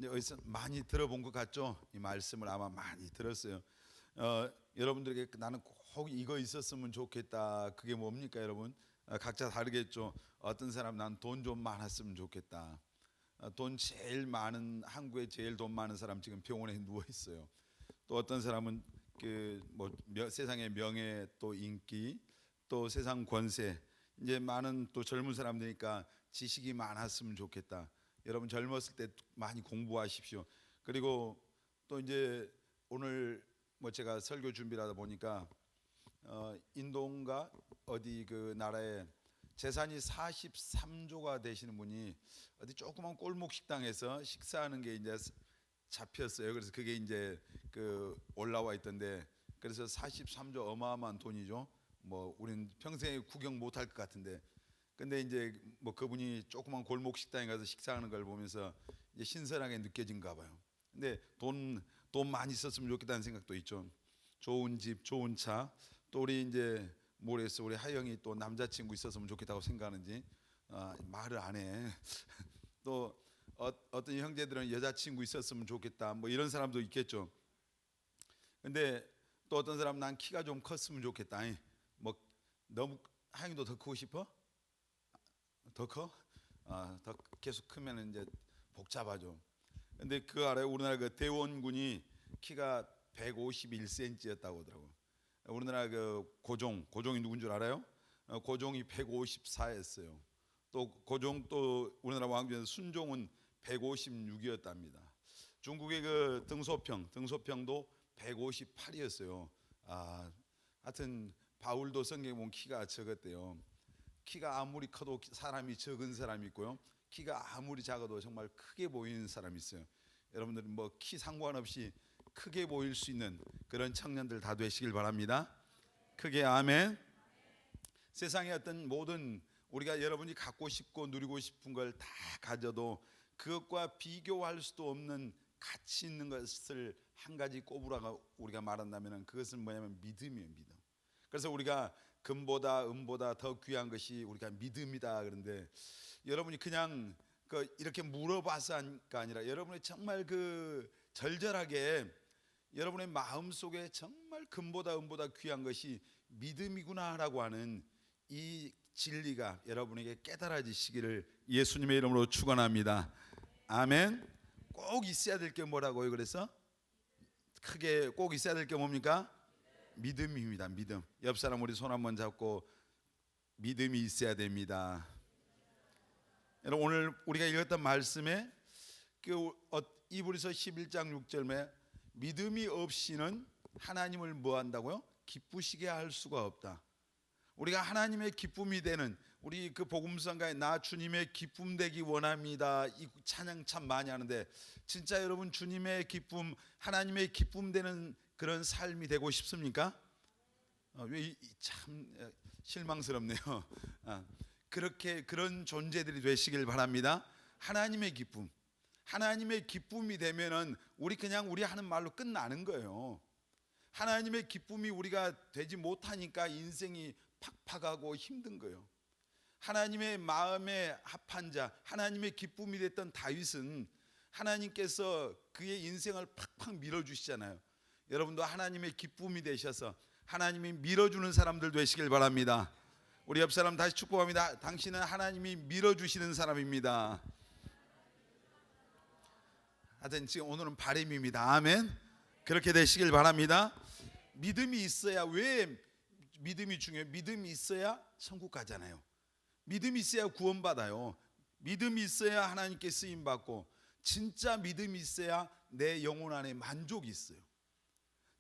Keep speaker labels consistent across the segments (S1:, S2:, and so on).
S1: 이제 어디서 많이 들어본 것 같죠? 이 말씀을 아마 많이 들었어요. 여러분들에게 나는 꼭 이거 있었으면 좋겠다. 그게 뭡니까, 여러분? 각자 다르겠죠. 어떤 사람 난 돈 좀 많았으면 좋겠다. 돈 제일 많은 한국에 제일 돈 많은 사람 지금 병원에 누워 있어요. 또 어떤 사람은 세상의 명예 또 인기 또 세상 권세 이제 많은 또 젊은 사람들이니까 지식이 많았으면 좋겠다. 여러분 젊었을 때 많이 공부하십시오. 그리고 또 이제 오늘 제가 설교 준비를 하다 보니까 인도인가 어디 그 나라에 재산이 43조가 되시는 분이 어디 조그만 골목 식당에서 식사하는 게 이제 잡혔어요. 그래서 그게 이제 그 올라와 있던데, 그래서 43조 어마어마한 돈이죠. 우리는 평생에 구경 못할 것 같은데, 근데 이제 그분이 조그만 골목 식당에 가서 식사하는 걸 보면서 이제 신선하게 느껴진가 봐요. 근데 돈 많이 썼으면 좋겠다는 생각도 있죠. 좋은 집, 좋은 차, 또 우리 이제 모르겠어, 우리 하영이 또 남자친구 있었으면 좋겠다고 생각하는지 말을 안 해. 또 어떤 형제들은 여자친구 있었으면 좋겠다, 이런 사람도 있겠죠. 근데 또 어떤 사람 난 키가 좀 컸으면 좋겠다. 너무 하영이도 더 크고 싶어? 더 커? 더 계속 크면 이제 복잡하죠. 근데 그거 알아요? 우리나라 그 대원군이 키가 151cm였다고 하더라고요. 우리나라 그 고종이 누군 줄 알아요? 고종이 154였어요. 또 고종 또 우리나라 왕 중에서 순종은 156이었답니다. 중국의 그 등소평도 158이었어요. 하여튼 바울도 성경에 보면 키가 적었대요. 키가 아무리 커도 사람이 적은 사람이 있고요, 키가 아무리 작아도 정말 크게 보이는 사람이 있어요. 여러분들은 키 상관없이 크게 보일 수 있는 그런 청년들 다 되시길 바랍니다. 크게 아멘. 세상의 어떤 모든 우리가 여러분이 갖고 싶고 누리고 싶은 걸 다 가져도 그것과 비교할 수도 없는 가치 있는 것을 한 가지 꼽으라고 우리가 말한다면 그것은 뭐냐면 믿음이에요. 믿음. 그래서 우리가 금보다 은보다 더 귀한 것이 우리가 믿음이다. 그런데 여러분이 그냥 이렇게 물어봐서 한게 아니라 여러분이 정말 절절하게 여러분의 마음 속에 정말 금보다 은보다 귀한 것이 믿음이구나라고 하는 이 진리가 여러분에게 깨달아지시기를 예수님의 이름으로 축원합니다. 아멘. 꼭 있어야 될 게 뭐라고요? 그래서 크게 꼭 있어야 될 게 뭡니까? 믿음입니다. 믿음. 옆 사람 우리 손 한번 잡고 믿음이 있어야 됩니다. 여러분 오늘 우리가 읽었던 말씀에 이브리서 11장 6절에 믿음이 없이는 하나님을 뭐 한다고요? 기쁘시게 할 수가 없다. 우리가 하나님의 기쁨이 되는 우리 그 복음성가에 나 주님의 기쁨 되기 원합니다. 이 찬양 참 많이 하는데 진짜 여러분 주님의 기쁨, 하나님의 기쁨 되는 그런 삶이 되고 싶습니까? 참 실망스럽네요. 그런 존재들이 되시길 바랍니다. 하나님의 기쁨이 되면은 우리 하는 말로 끝나는 거예요. 하나님의 기쁨이 우리가 되지 못하니까 인생이 팍팍하고 힘든 거예요. 하나님의 마음에 합한 자, 하나님의 기쁨이 됐던 다윗은 하나님께서 그의 인생을 팍팍 밀어주시잖아요. 여러분도 하나님의 기쁨이 되셔서 하나님이 밀어주는 사람들 되시길 바랍니다. 우리 옆 사람 다시 축복합니다. 당신은 하나님이 밀어주시는 사람입니다. 하여튼 지금 오늘은 바람입니다. 아멘. 그렇게 되시길 바랍니다. 믿음이 있어야, 왜 믿음이 중요해요? 믿음이 있어야 천국 가잖아요. 믿음이 있어야 구원받아요. 믿음이 있어야 하나님께 쓰임받고, 진짜 믿음이 있어야 내 영혼 안에 만족이 있어요.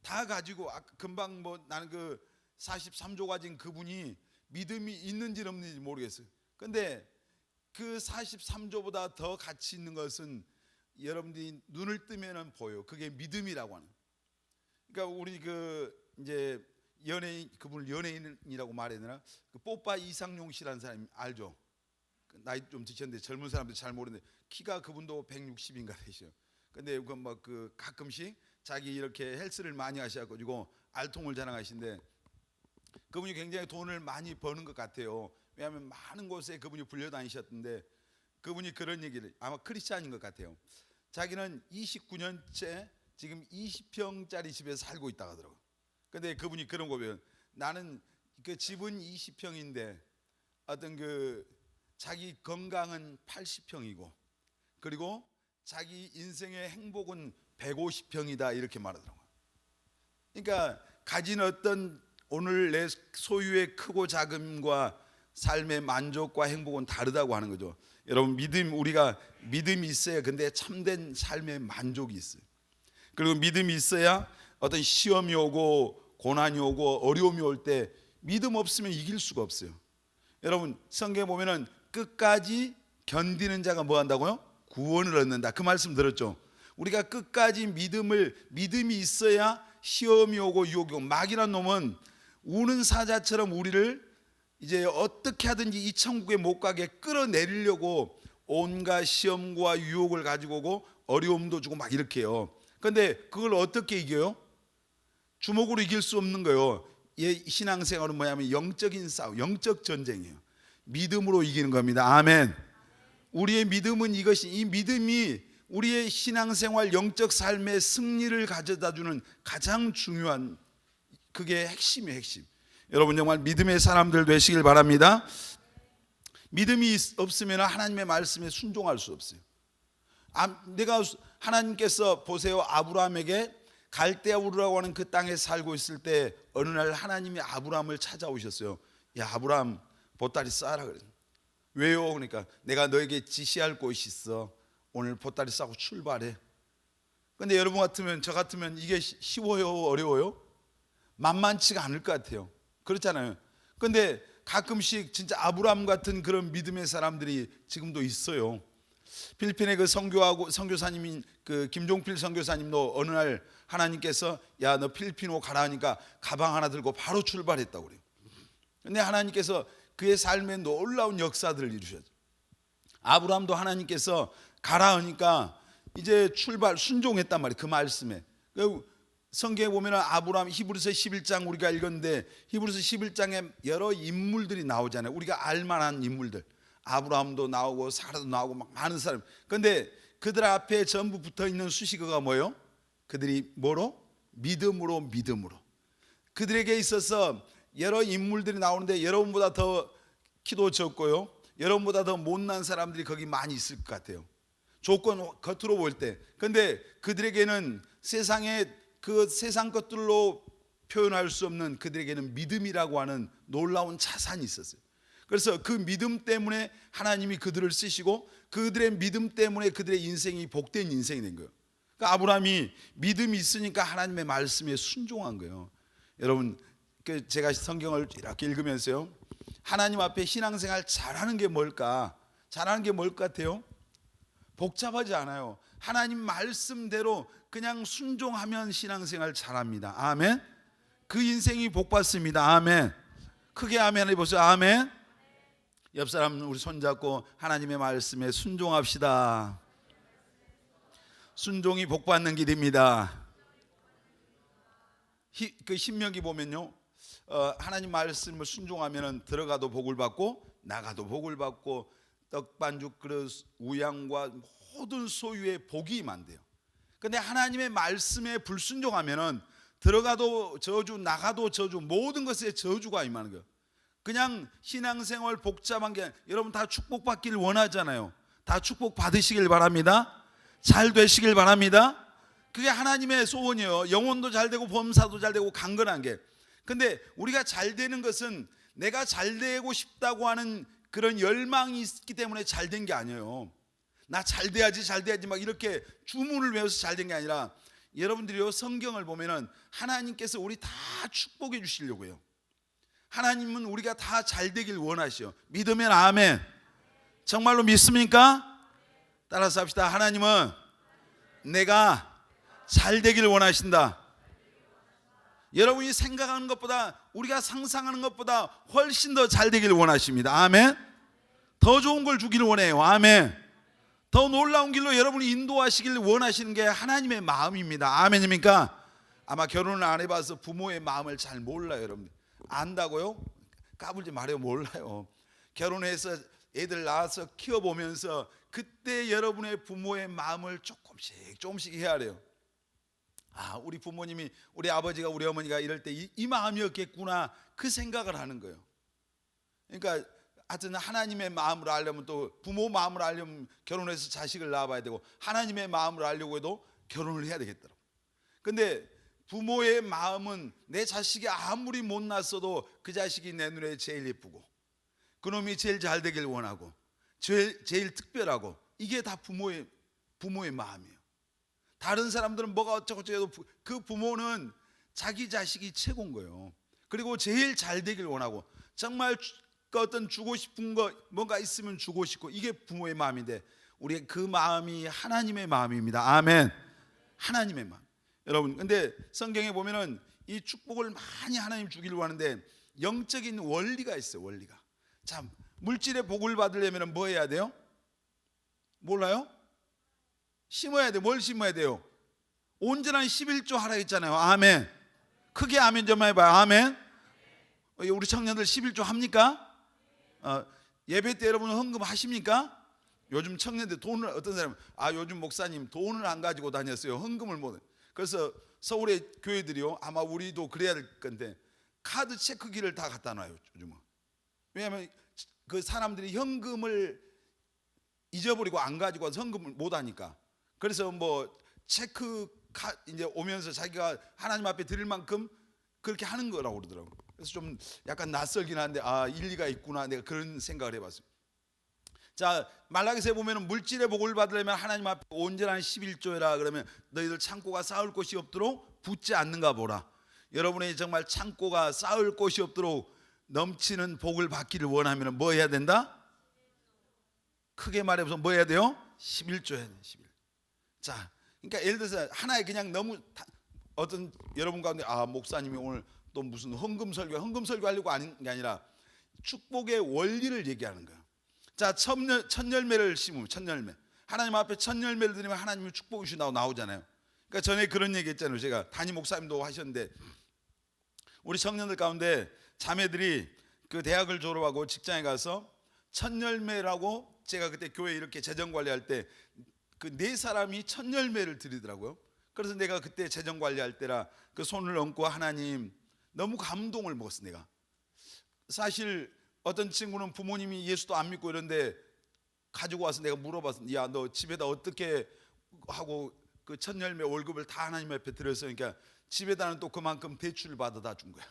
S1: 다 가지고 금방 나는 43조 가진 그분이 믿음이 있는지 없는지 모르겠어요. 근데 그 43조보다 더 가치 있는 것은 여러분들이 눈을 뜨면은 보여. 그게 믿음이라고 하는. 그러니까 우리 이제 그분을 연예인이라고 말해야 되나? 뽀빠 이상용 씨라는 사람 알죠? 나이 좀 드셨는데 젊은 사람들 잘 모르는데 키가 그분도 160인가 되셔요. 근데 가끔씩 자기 이렇게 헬스를 많이 하셔가지고 알통을 자랑하시는데 그분이 굉장히 돈을 많이 버는 것 같아요. 왜냐하면 많은 곳에 그분이 불려다니셨던데 그분이 그런 얘기를, 아마 크리스찬인 것 같아요. 자기는 29년째 지금 20평짜리 집에 살고 있다고 하더라고요. 근데 그분이 그런 거예요. 나는 그 집은 20평인데 어떤 그 자기 건강은 80평이고 그리고 자기 인생의 행복은 150평이다 이렇게 말하더라고요. 그러니까 가진 어떤 오늘 내 소유의 크고 작음과 삶의 만족과 행복은 다르다고 하는 거죠. 여러분 우리가 믿음이 있어야 근데 참된 삶의 만족이 있어요. 그리고 믿음이 있어야 어떤 시험이 오고 고난이 오고 어려움이 올 때 믿음 없으면 이길 수가 없어요. 여러분 성경에 보면은 끝까지 견디는 자가 뭐 한다고요? 구원을 얻는다. 그 말씀 들었죠? 우리가 끝까지 믿음이 있어야 시험이 오고 유혹이 오고 마귀란 놈은 우는 사자처럼 우리를 이제 어떻게 하든지 이 천국에 못 가게 끌어내리려고 온갖 시험과 유혹을 가지고 오고 어려움도 주고 막 이렇게 해요. 그런데 그걸 어떻게 이겨요? 주먹으로 이길 수 없는 거예요. 신앙생활은 뭐냐면 영적인 싸움, 영적 전쟁이에요. 믿음으로 이기는 겁니다. 아멘. 우리의 믿음은 이것이, 이 믿음이 우리의 신앙생활 영적 삶의 승리를 가져다주는 가장 중요한, 그게 핵심이에요. 핵심. 여러분 정말 믿음의 사람들 되시길 바랍니다. 믿음이 없으면 하나님의 말씀에 순종할 수 없어요. 내가 하나님께서 보세요, 아브라함에게 갈대아 우르라고 하는 그 땅에 살고 있을 때 어느 날 하나님이 아브라함을 찾아오셨어요. 야 아브라함 보따리 싸라 그래. 왜요? 그러니까 내가 너에게 지시할 곳이 있어. 오늘 보따리 싸고 출발해. 근데 여러분 같으면, 저 같으면 이게 쉬워요? 어려워요? 만만치가 않을 것 같아요. 그렇잖아요. 근데 가끔씩 진짜 아브라함 같은 그런 믿음의 사람들이 지금도 있어요. 필리핀의 그 선교사님인 그 김종필 선교사님도 어느 날 하나님께서 야 너 필리핀으로 가라 하니까 가방 하나 들고 바로 출발했다고 그래요. 근데 하나님께서 그의 삶에 놀라운 역사들을 이루셨죠. 아브라함도 하나님께서 가라 하니까 이제 출발 순종했단 말이에요. 그 말씀에. 성경에 보면 아브라함, 히브리서 11장 우리가 읽었는데 히브리서 11장에 여러 인물들이 나오잖아요. 우리가 알만한 인물들, 아브라함도 나오고 사라도 나오고 막 많은 사람. 그런데 그들 앞에 전부 붙어있는 수식어가 뭐예요? 그들이 뭐로? 믿음으로. 그들에게 있어서 여러 인물들이 나오는데 여러분보다 더 키도 적고요, 여러분보다 더 못난 사람들이 거기 많이 있을 것 같아요. 조건 겉으로 볼 때. 그런데 그들에게는 그 세상 것들로 표현할 수 없는, 그들에게는 믿음이라고 하는 놀라운 자산이 있었어요. 그래서 그 믿음 때문에 하나님이 그들을 쓰시고 그들의 믿음 때문에 그들의 인생이 복된 인생이 된 거예요. 그러니까 아브라함이 믿음이 있으니까 하나님의 말씀에 순종한 거예요. 여러분 제가 성경을 이렇게 읽으면서요, 하나님 앞에 신앙생활 잘하는 게 뭘까? 잘하는 게 뭘 것 같아요? 복잡하지 않아요. 하나님 말씀대로 그냥 순종하면 신앙생활 잘합니다. 아멘. 그 인생이 복받습니다. 아멘. 크게 아멘 해보세요. 아멘. 옆 사람 우리 손잡고 하나님의 말씀에 순종합시다. 순종이 복받는 길입니다. 그 신명기 보면요, 하나님 말씀을 순종하면 들어가도 복을 받고 나가도 복을 받고 떡반죽 그릇 우양과 모든 소유의 복이 임한대요. 근데 하나님의 말씀에 불순종하면 들어가도 저주 나가도 저주, 모든 것에 저주가 임하는 거예요. 그냥 신앙생활 복잡한 게 아니라, 여러분 다 축복받기를 원하잖아요. 다 축복 받으시길 바랍니다. 잘 되시길 바랍니다. 그게 하나님의 소원이에요. 영혼도 잘 되고 범사도 잘 되고 강건한 게. 근데 우리가 잘 되는 것은 내가 잘 되고 싶다고 하는 그런 열망이 있기 때문에 잘 된 게 아니에요. 나 잘 돼야지 막 이렇게 주문을 외워서 잘 된 게 아니라, 여러분들이요 성경을 보면은 하나님께서 우리 다 축복해 주시려고 해요. 하나님은 우리가 다 잘 되길 원하시오. 믿으면 아멘. 정말로 믿습니까? 따라서 합시다. 하나님은 내가 잘 되길 원하신다. 여러분이 생각하는 것보다, 우리가 상상하는 것보다 훨씬 더 잘 되길 원하십니다. 아멘. 더 좋은 걸 주기를 원해요. 아멘. 더 놀라운 길로 여러분이 인도하시길 원하시는 게 하나님의 마음입니다. 아멘입니까? 아마 결혼을 안 해봐서 부모의 마음을 잘 몰라요. 여러분 안다고요? 까불지 말아요. 몰라요. 결혼해서 애들 낳아서 키워보면서 그때 여러분의 부모의 마음을 조금씩 헤아려요. 아, 우리 부모님이, 우리 아버지가, 우리 어머니가 이럴 때 이 마음이었겠구나, 그 생각을 하는 거예요. 그러니까 하여튼 하나님의 마음을 알려면, 또 부모 마음을 알려면 결혼해서 자식을 낳아봐야 되고, 하나님의 마음을 알려고 해도 결혼을 해야 되겠더라고요. 근데 부모의 마음은 내 자식이 아무리 못났어도 그 자식이 내 눈에 제일 예쁘고, 그놈이 제일 잘 되길 원하고, 제일 특별하고, 이게 다 부모의 마음이에요. 다른 사람들은 뭐가 어쩌고저쩌고 해도 그 부모는 자기 자식이 최고인 거예요. 그리고 제일 잘 되길 원하고, 정말 어떤 주고 싶은 거 뭔가 있으면 주고 싶고, 이게 부모의 마음인데, 우리의 그 마음이 하나님의 마음입니다. 아멘. 하나님의 마음. 여러분, 근데 성경에 보면은 이 축복을 많이 하나님 주기를 원하는데 영적인 원리가 있어요. 원리가. 자, 물질의 복을 받으려면 뭐 해야 돼요? 몰라요? 심어야 돼. 뭘 심어야 돼요? 온전한 11조 하라 했잖아요. 아멘. 크게 아멘 좀 해봐요. 아멘. 우리 청년들 11조 합니까? 예배 때 여러분 헌금 하십니까? 요즘 청년들 돈을, 어떤 사람은 요즘 목사님 돈을 안 가지고 다녔어요. 헌금을 못. 그래서 서울의 교회들이요, 아마 우리도 그래야 될 건데 카드 체크기를 다 갖다 놔요 요즘은. 왜냐하면 그 사람들이 현금을 잊어버리고 안 가지고 와서 헌금을 못 하니까. 그래서 뭐 체크 이제 오면서 자기가 하나님 앞에 드릴 만큼 그렇게 하는 거라고 그러더라고요. 그래서 좀 약간 낯설긴 한데 일리가 있구나, 내가 그런 생각을 해봤어요. 자, 말라기서에 보면 물질의 복을 받으려면 하나님 앞에 온전한 11조라 그러면 너희들 창고가 쌓을 곳이 없도록 붙지 않는가 보라. 여러분의 정말 창고가 쌓을 곳이 없도록 넘치는 복을 받기를 원하면 뭐 해야 된다? 크게 말해서 뭐 해야 돼요? 11조 해야 돼. 11. 자, 그러니까 예를 들어서 하나에 그냥 너무 어떤 여러분 가운데 목사님이 오늘 또 무슨 헌금 설교 하려고 하는 게 아니라 축복의 원리를 얘기하는 거야. 자, 첫 열매를 심으면, 첫 열매, 하나님 앞에 첫 열매를 드리면 하나님이 축복이 주신다고 나오잖아요. 그러니까 전에 그런 얘기 했잖아요. 제가 담임 목사님도 하셨는데, 우리 청년들 가운데 자매들이 그 대학을 졸업하고 직장에 가서 첫 열매라고, 제가 그때 교회 이렇게 재정 관리할 때 그 네 사람이 첫 열매를 드리더라고요. 그래서 내가 그때 재정 관리할 때라 그 손을 얹고 하나님, 너무 감동을 먹었어. 내가 사실 어떤 친구는 부모님이 예수도 안 믿고 이런데 가지고 와서 내가 물어봤어. 야, 너 집에다 어떻게 하고 그 첫 열매 월급을 다 하나님 앞에 드렸어. 그러니까 집에다는 또 그만큼 대출을 받아다 준 거야.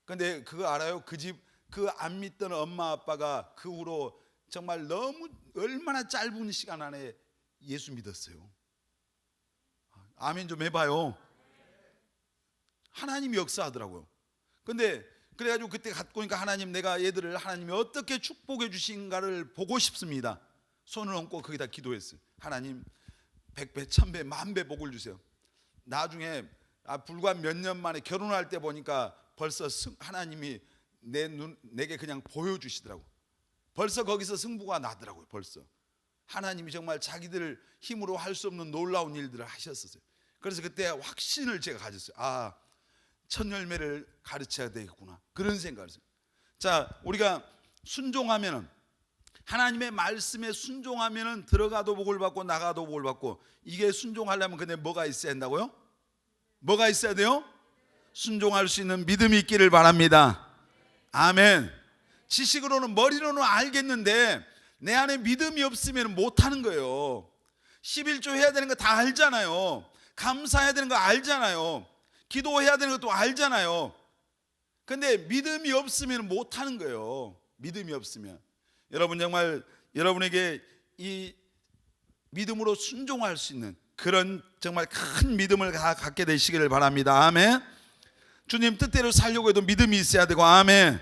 S1: 근데 그거 알아요? 그 집 그 안 믿던 엄마 아빠가 그 후로 정말 너무 얼마나 짧은 시간 안에 예수 믿었어요. 아멘 좀 해봐요. 하나님이 역사하더라고요. 근데 그래가지고 그때 갖고 오니까 하나님, 내가 얘들을 하나님이 어떻게 축복해 주신가를 보고 싶습니다. 손을 얹고 거기다 기도했어요. 하나님 100배, 1000배, 10,000배 복을 주세요. 나중에 불과 몇 년 만에 결혼할 때 보니까 벌써 하나님이 내게 그냥 보여주시더라고. 벌써 거기서 승부가 나더라고요. 벌써 하나님이 정말 자기들 힘으로 할 수 없는 놀라운 일들을 하셨었어요. 그래서 그때 확신을 제가 가졌어요. 첫 열매를 가르쳐야 되겠구나, 그런 생각을 했어요. 자, 우리가 순종하면은, 하나님의 말씀에 순종하면은 들어가도 복을 받고 나가도 복을 받고, 이게 순종하려면 근데 뭐가 있어야 한다고요? 뭐가 있어야 돼요? 순종할 수 있는 믿음이 있기를 바랍니다. 아멘. 지식으로는, 머리로는 알겠는데 내 안에 믿음이 없으면 못하는 거예요. 11조 해야 되는 거 다 알잖아요. 감사해야 되는 거 알잖아요. 기도해야 되는 것도 알잖아요. 근데 믿음이 없으면 못하는 거예요. 믿음이 없으면. 여러분, 정말 여러분에게 이 믿음으로 순종할 수 있는 그런 정말 큰 믿음을 갖게 되시기를 바랍니다. 아멘. 주님 뜻대로 살려고 해도 믿음이 있어야 되고, 아멘.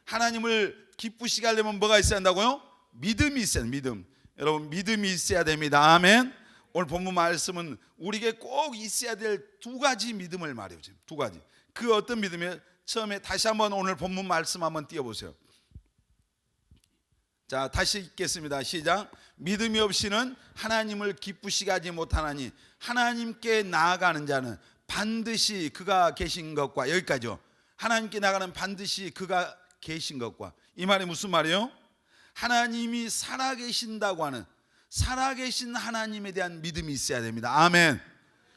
S1: 하나님을 기쁘시게 하려면 뭐가 있어야 한다고요? 믿음이 있어야 돼요. 믿음. 여러분, 믿음이 있어야 됩니다. 아멘. 오늘 본문 말씀은 우리에게 꼭 있어야 될 두 가지 믿음을 말해요. 지금 두 가지. 그 어떤 믿음이에요? 처음에 다시 한번 오늘 본문 말씀 한번 띄워보세요. 자, 다시 읽겠습니다. 시작. 믿음이 없이는 하나님을 기쁘시게 하지 못하나니 하나님께 나아가는 자는 반드시 그가 계신 것과, 여기까지요. 하나님께 나가는 반드시 그가 계신 것과. 이 말이 무슨 말이에요? 하나님이 살아계신다고 하는 살아계신 하나님에 대한 믿음이 있어야 됩니다. 아멘.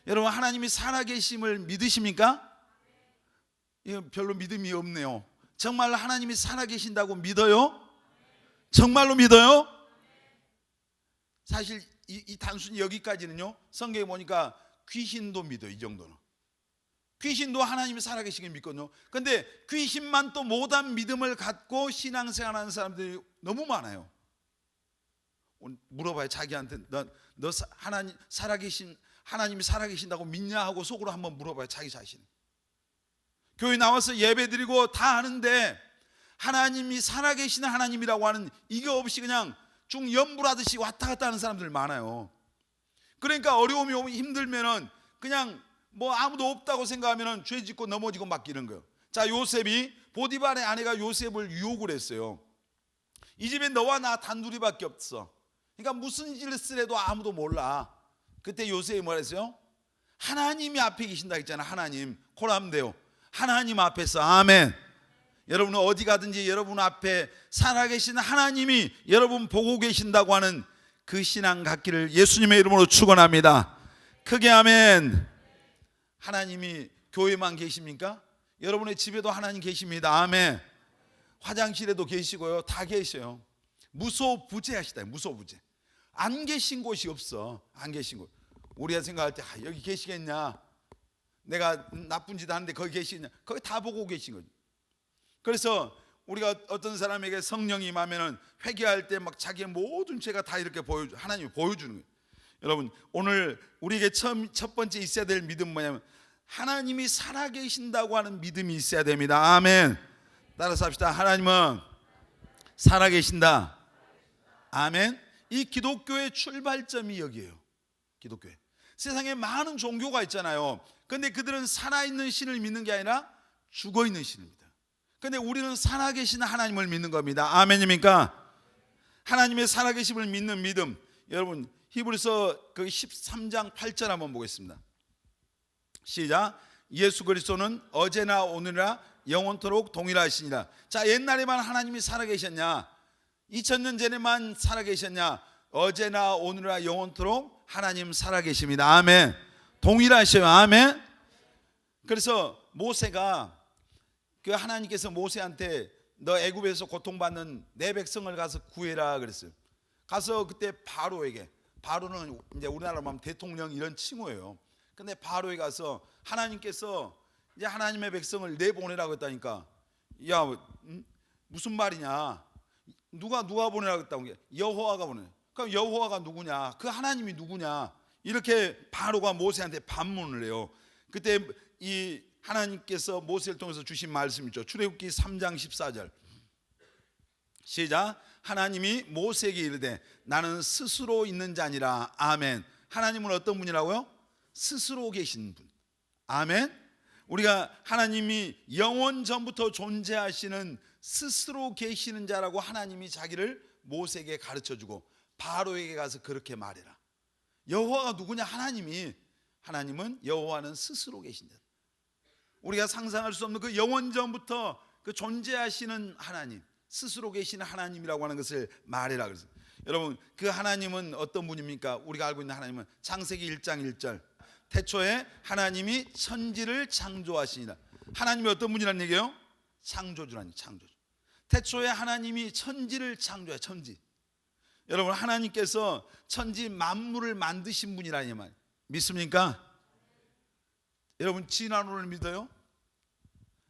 S1: 여러분, 하나님이 살아계심을 믿으십니까? 이거 별로 믿음이 없네요. 정말 하나님이 살아계신다고 믿어요? 정말로 믿어요? 사실 이 단순히 여기까지는요, 성경에 보니까 귀신도 믿어요. 이 정도는 귀신도 하나님이 살아계시길 믿거든요. 근데 귀신만 또 못한 믿음을 갖고 신앙생활하는 사람들이 너무 많아요. 물어봐요. 자기한테 너 하나님이 살아계신다고 믿냐 하고 속으로 한번 물어봐요. 자기 자신. 교회 나와서 예배드리고 다 하는데 하나님이 살아계시는 하나님이라고 하는 이게 없이 그냥 중연불하듯이 왔다 갔다 하는 사람들 많아요. 그러니까 어려움이 오면 힘들면은 그냥 뭐 아무도 없다고 생각하면은 죄 짓고 넘어지고 맡기는 거예요. 자, 요셉이 보디발의 아내가 요셉을 유혹을 했어요. 이 집에 너와 나 단둘이밖에 없어. 그러니까 무슨 짓을 해도 아무도 몰라. 그때 요셉이 뭐라 했어요? 하나님이 앞에 계신다 했잖아. 하나님. 코람데오. 하나님 앞에서. 아멘. 여러분은 어디 가든지 여러분 앞에 살아계신 하나님이 여러분 보고 계신다고 하는 그 신앙 갖기를 예수님의 이름으로 축원합니다. 크게 아멘. 하나님이 교회만 계십니까? 여러분의 집에도 하나님 계십니다. 아멘. 화장실에도 계시고요. 다 계셔요. 무소부재하시다. 무소부재. 안 계신 곳이 없어. 안 계신 곳. 우리가 생각할 때 여기 계시겠냐? 내가 나쁜 짓 하는데 거기 계시겠냐? 거기 다 보고 계신 거죠. 그래서 우리가 어떤 사람에게 성령이 임하면은 회개할 때 막 자기의 모든 죄가 다 이렇게 하나님이 보여주는 거예요. 여러분, 오늘 우리에게 첫 번째 있어야 될 믿음 뭐냐면 하나님이 살아계신다고 하는 믿음이 있어야 됩니다. 아멘. 따라서 합시다. 하나님은 살아계신다. 아멘. 이 기독교의 출발점이 여기에요. 기독교에 세상에 많은 종교가 있잖아요. 근데 그들은 살아있는 신을 믿는 게 아니라 죽어있는 신입니다. 근데 우리는 살아계신 하나님을 믿는 겁니다. 아멘입니까? 하나님의 살아계심을 믿는 믿음. 여러분, 히브리서 그 13장 8절 한번 보겠습니다. 시작. 예수 그리스도는 어제나 오늘이나 영원토록 동일하시니라. 자, 옛날에만 하나님이 살아계셨냐? 2000년 전에만 살아계셨냐? 어제나 오늘이나 영원토록 하나님 살아계십니다. 아멘. 동일하셔요. 아멘. 그래서 모세가 그 하나님께서 모세한테 너 애굽에서 고통받는 내 백성을 가서 구해라 그랬어요. 가서 그때 바로에게, 바로는 이제 우리나라로 하면 대통령 이런 칭호예요. 근데 바로에 가서 하나님께서 이제 하나님의 백성을 내보내라고 했다니까, 야, 무슨 말이냐? 누가 보내라고 했다고? 여호와가 보내. 그럼 여호와가 누구냐? 그 하나님이 누구냐? 이렇게 바로가 모세한테 반문을 해요. 그때 이 하나님께서 모세를 통해서 주신 말씀 있죠. 출애굽기 3장 14절. 시작. 하나님이 모세에게 이르되 나는 스스로 있는 자니라. 아멘. 하나님은 어떤 분이라고요? 스스로 계신 분. 아멘. 우리가 하나님이 영원 전부터 존재하시는 스스로 계시는 자라고 하나님이 자기를 모세에게 가르쳐주고 바로에게 가서 그렇게 말해라. 여호와가 누구냐? 하나님은 여호와는 스스로 계신 자. 우리가 상상할 수 없는 그 영원 전부터 그 존재하시는 하나님, 스스로 계시는 하나님이라고 하는 것을 말해라 그랬어요. 여러분, 그 하나님은 어떤 분입니까? 우리가 알고 있는 하나님은 창세기 1장 1절. 태초에 하나님이 천지를 창조하시니라. 하나님이 어떤 분이라는 얘기예요? 창조주라니, 창조주. 태초에 하나님이 천지를 창조해. 천지. 여러분, 하나님께서 천지 만물을 만드신 분이라니 말 믿습니까? 여러분, 진화론을 믿어요?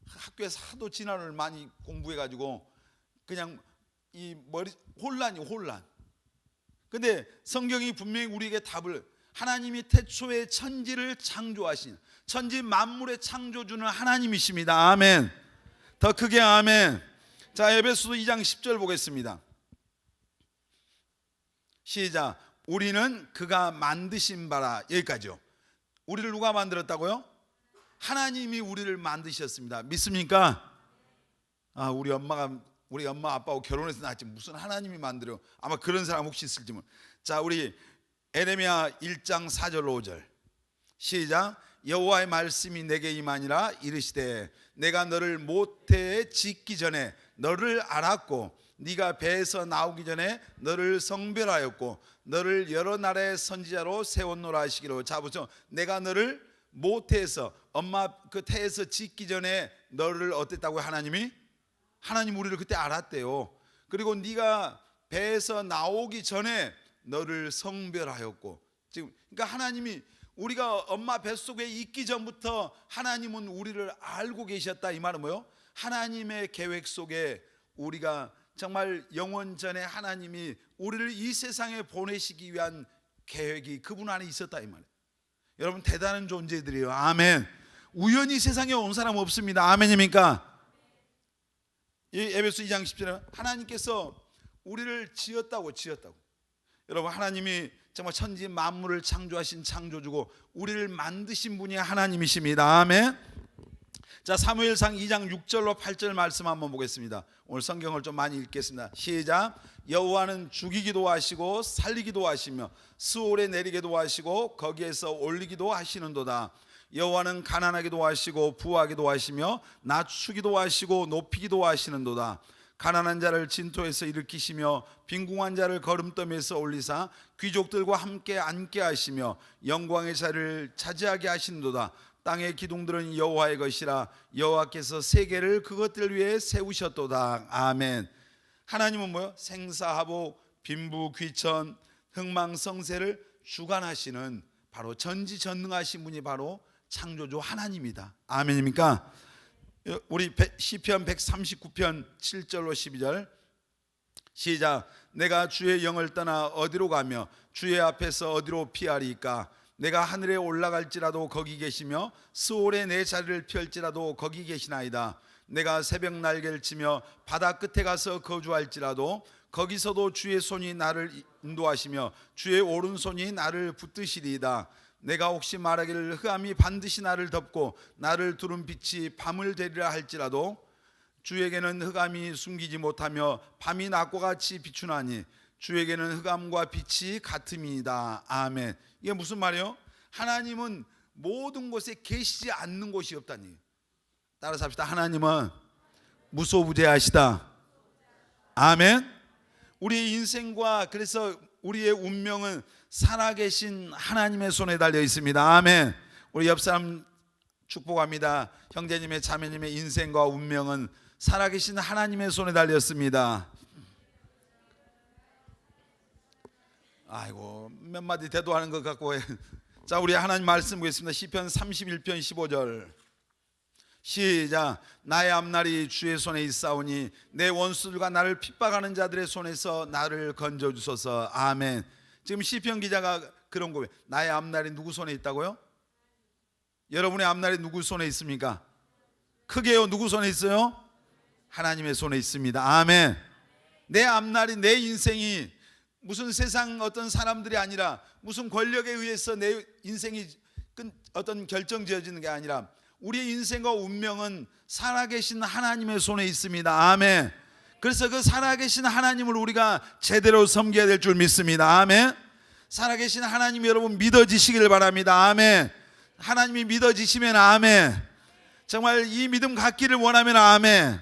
S1: 학교에서 하도 진화론을 많이 공부해가지고 그냥 이 머리 혼란. 근데 성경이 분명히 우리에게 답을, 하나님이 태초에 천지를 창조하신, 천지 만물의 창조주는 하나님이십니다. 아멘. 더 크게 아멘. 자, 에베소서 2장 10절 보겠습니다. 시작. 우리는 그가 만드신 바라. 여기까지요. 우리를 누가 만들었다고요? 하나님이 우리를 만드셨습니다. 믿습니까? 우리 엄마 아빠하고 결혼해서 낳았지 무슨 하나님이 만들어. 아마 그런 사람 혹시 있을지 모르. 자, 우리 에레미야 1장 4절 5절. 시작. 여호와의 말씀이 내게 임하니라. 이르시되 내가 너를 모태에 짓기 전에 너를 알았고 네가 배에서 나오기 전에 너를 성별하였고 너를 여러 나라의 선지자로 세웠노라 하시기로. 자 보죠. 내가 너를 모태에서 엄마 그 태에서 짓기 전에 너를 어땠다고요? 하나님 우리를 그때 알았대요. 그리고 네가 배에서 나오기 전에 너를 성별하였고. 지금 그러니까 하나님이 우리가 엄마 뱃속에 있기 전부터 하나님은 우리를 알고 계셨다. 이 말은 뭐요? 하나님의 계획 속에 우리가 정말 영원 전에 하나님이 우리를 이 세상에 보내시기 위한 계획이 그분 안에 있었다 이 말이에요. 여러분 대단한 존재들이에요. 아멘. 우연히 세상에 온 사람 없습니다. 아멘입니까? 이 에베소 2장 10절에 하나님께서 우리를 지었다고. 여러분 하나님이 정말 천지 만물을 창조하신 창조주고 우리를 만드신 분이 하나님이십니다. 아멘. 자 사무엘상 2장 6절로 8절 말씀 한번 보겠습니다. 오늘 성경을 좀 많이 읽겠습니다. 시작. 여호와는 죽이기도 하시고 살리기도 하시며 스올에 내리기도 하시고 거기에서 올리기도 하시는도다. 여호와는 가난하기도 하시고 부하기도 하시며 낮추기도 하시고 높이기도 하시는도다. 가난한 자를 진토에서 일으키시며 빈궁한 자를 거름더미에서 올리사 귀족들과 함께 앉게 하시며 영광의 자리를 차지하게 하시는도다. 땅의 기둥들은 여호와의 것이라 여호와께서 세계를 그것들 위에 세우셨도다. 아멘. 하나님은 뭐요? 생사하복 빈부귀천 흥망성쇠를 주관하시는 바로 전지전능하신 분이 바로 창조주 하나님이다. 아멘입니까? 우리 시편 139편 7절로 12절 시작. 내가 주의 영을 떠나 어디로 가며 주의 앞에서 어디로 피하리까? 내가 하늘에 올라갈지라도 거기 계시며 스올에 내 자리를 펼지라도 거기 계시나이다. 내가 새벽 날개를 치며 바다 끝에 가서 거주할지라도 거기서도 주의 손이 나를 인도하시며 주의 오른손이 나를 붙드시리이다. 내가 혹시 말하기를 흑암이 반드시 나를 덮고 나를 두른 빛이 밤을 되리라 할지라도 주에게는 흑암이 숨기지 못하며 밤이 낮과 같이 비추나니 주에게는 흑암과 빛이 같음이다. 아멘. 이게 무슨 말이에요? 하나님은 모든 곳에 계시지 않는 곳이 없다는 얘기예요. 따라서 합시다. 하나님은 무소부재하시다. 아멘. 우리의 인생과 그래서 우리의 운명은 살아계신 하나님의 손에 달려 있습니다. 아멘. 우리 옆 사람 축복합니다. 형제님의 자매님의 인생과 운명은 살아계신 하나님의 손에 달렸습니다. 아이고 몇 마디 대도하는 것 같고. 자 우리 하나님 말씀 보겠습니다. 시편 31편 15절 시작. 나의 앞날이 주의 손에 있사오니 내 원수들과 나를 핍박하는 자들의 손에서 나를 건져주소서. 아멘. 지금 시편 기자가 그런 거예요. 나의 앞날이 누구 손에 있다고요? 여러분의 앞날이 누구 손에 있습니까? 크게요. 누구 손에 있어요? 하나님의 손에 있습니다. 아멘. 내 앞날이 내 인생이 무슨 세상 어떤 사람들이 아니라 무슨 권력에 의해서 내 인생이 어떤 결정 지어지는 게 아니라 우리의 인생과 운명은 살아계신 하나님의 손에 있습니다. 아멘. 그래서 그 살아계신 하나님을 우리가 제대로 섬겨야 될 줄 믿습니다. 아멘. 살아계신 하나님 여러분 믿어지시길 바랍니다. 아멘. 하나님이 믿어지시면 아멘. 정말 이 믿음 갖기를 원하면 아멘.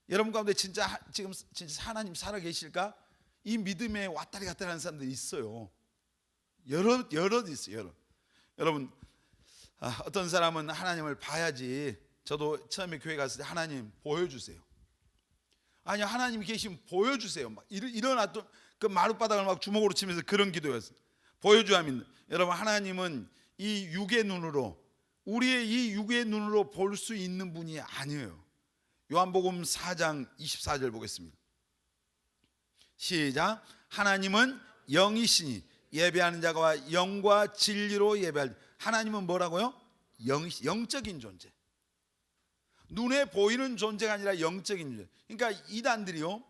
S1: 여러분 가운데 진짜 지금 진짜 하나님 살아계실까? 이 믿음에 왔다리 갔다리 하는 사람들이 있어요. 여러 있어요. 여러분 어떤 사람은 하나님을 봐야지. 저도 처음에 교회 갔을 때 하나님 보여주세요. 아니 하나님 계시면 보여주세요. 막 일어났던 그 마룻바닥을 막 주먹으로 치면서 그런 기도였어요. 보여줘야 믿는. 여러분 하나님은 이 육의 눈으로 우리의 이 육의 눈으로 볼 수 있는 분이 아니에요. 요한복음 4장 24절 보겠습니다. 시작. 하나님은 영이시니 예배하는 자가 영과 진리로 예배할. 하나님은 뭐라고요? 영적인 존재. 눈에 보이는 존재가 아니라 영적인 존재. 그러니까 이단들이요.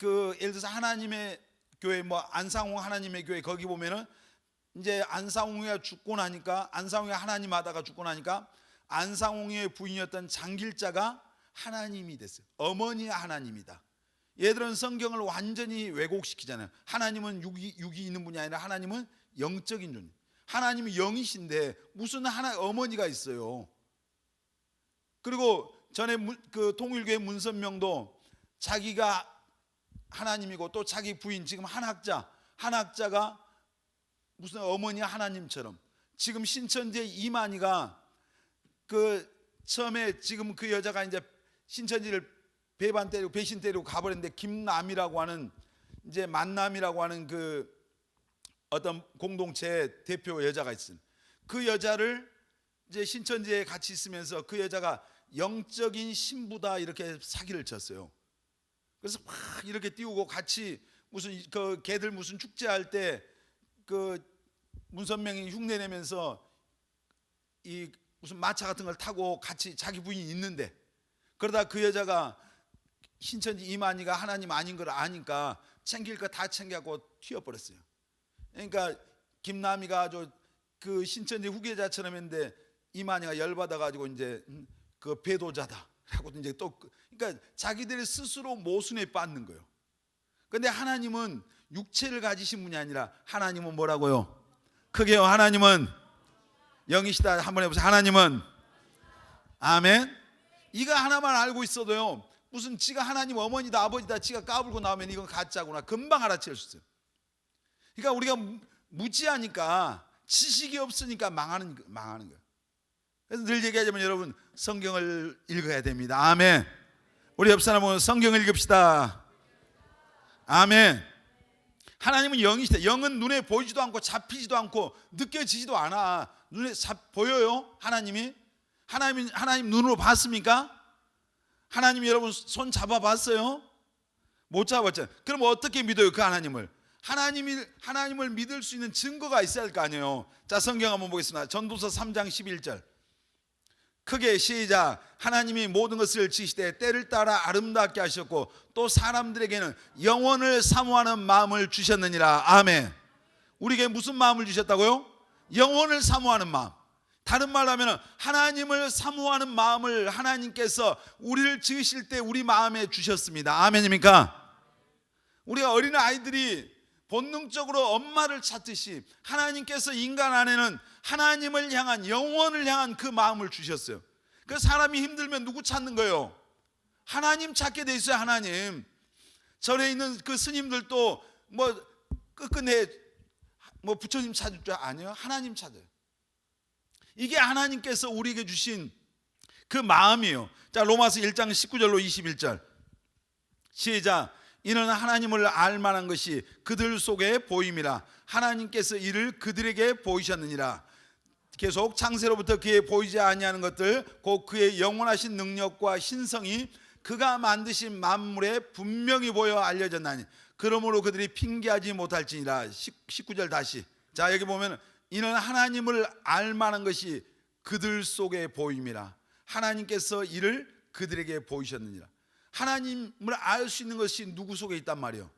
S1: 예를 들어서 하나님의 교회 뭐 안상홍 하나님의 교회 거기 보면은 이제 안상홍이가 죽고 나니까 안상홍이 하나님 하다가 죽고 나니까 안상홍의 부인이었던 장길자가 하나님이 됐어요. 어머니의 하나님이다. 얘들은 성경을 완전히 왜곡시키잖아요. 하나님은 육이 있는 분이 아니라 하나님은 영적인 존재. 하나님이 영이신데 무슨 어머니가 있어요. 그리고 전에 그 통일교회 문선명도 자기가 하나님이고 또 자기 부인 지금 한학자가 무슨 어머니 하나님처럼 지금 신천지의 이만희가 그 처음에 지금 그 여자가 이제 신천지를 배반 때리고 배신 때리고 가버렸는데 김남이라고 하는 이제 만남이라고 하는 그 어떤 공동체 대표 여자가 있어요. 그 여자를 이제 신천지에 같이 있으면서 그 여자가 영적인 신부다 이렇게 사기를 쳤어요. 그래서 막 이렇게 띄우고 같이 무슨 그 걔들 무슨 축제할 때 그 문선명이 흉내 내면서 이 무슨 마차 같은 걸 타고 같이 자기 부인이 있는데, 그러다 그 여자가 신천지 이만희가 하나님 아닌 걸 아니까 챙길 거 다 챙겨갖고 튀어버렸어요. 그러니까 김남희가 아주 그 신천지 후계자처럼 했는데 이만희가 열받아가지고 이제 그 배도자다 하고 이제 또 그러니까 자기들이 스스로 모순에 빠는 거예요. 그런데 하나님은 육체를 가지신 분이 아니라 하나님은 뭐라고요? 크게요. 하나님은 영이시다. 한번 해보세요. 하나님은 아멘. 이가 하나만 알고 있어도요 무슨 지가 하나님 어머니다 아버지다 지가 까불고 나오면 이건 가짜구나 금방 알아챌 수 있어요. 그러니까 우리가 무지하니까 지식이 없으니까 망하는 거예요. 그래서 늘 얘기하자면 여러분 성경을 읽어야 됩니다. 아멘. 우리 옆 사람은 성경을 읽읍시다. 아멘. 하나님은 영이시다. 영은 눈에 보이지도 않고 잡히지도 않고 느껴지지도 않아. 눈에 보여요? 하나님 눈으로 봤습니까? 하나님 여러분 손 잡아봤어요? 못 잡았잖아요. 그럼 어떻게 믿어요 그 하나님을? 하나님을 믿을 수 있는 증거가 있어야 할 거 아니에요. 자, 성경 한번 보겠습니다. 전도서 3장 11절 크게 시작. 하나님이 모든 것을 지시되 때를 따라 아름답게 하셨고 또 사람들에게는 영원을 사모하는 마음을 주셨느니라. 아멘. 우리에게 무슨 마음을 주셨다고요? 영원을 사모하는 마음. 다른 말로 하면 하나님을 사모하는 마음을 하나님께서 우리를 지으실 때 우리 마음에 주셨습니다. 아멘입니까? 우리가 어린 아이들이 본능적으로 엄마를 찾듯이 하나님께서 인간 안에는 하나님을 향한 영원을 향한 그 마음을 주셨어요. 그래서 사람이 힘들면 누구 찾는 거예요? 하나님 찾게 돼 있어요. 하나님. 절에 있는 그 스님들도 뭐 끝끝내 뭐 부처님 찾을 줄 아니에요? 하나님 찾아요. 이게 하나님께서 우리에게 주신 그 마음이에요. 자, 로마서 1장 19절로 21절 시작. 이는 하나님을 알만한 것이 그들 속에 보임이라. 하나님께서 이를 그들에게 보이셨느니라. 계속 창세로부터 그에 보이지 아니하는 것들 곧 그의 영원하신 능력과 신성이 그가 만드신 만물에 분명히 보여 알려졌나니 그러므로 그들이 핑계하지 못할지니라. 19절 다시. 자, 여기 보면 이는 하나님을 알만한 것이 그들 속에 보임이라. 하나님께서 이를 그들에게 보이셨느니라. 하나님을 알 수 있는 것이 누구 속에 있단 말이에요?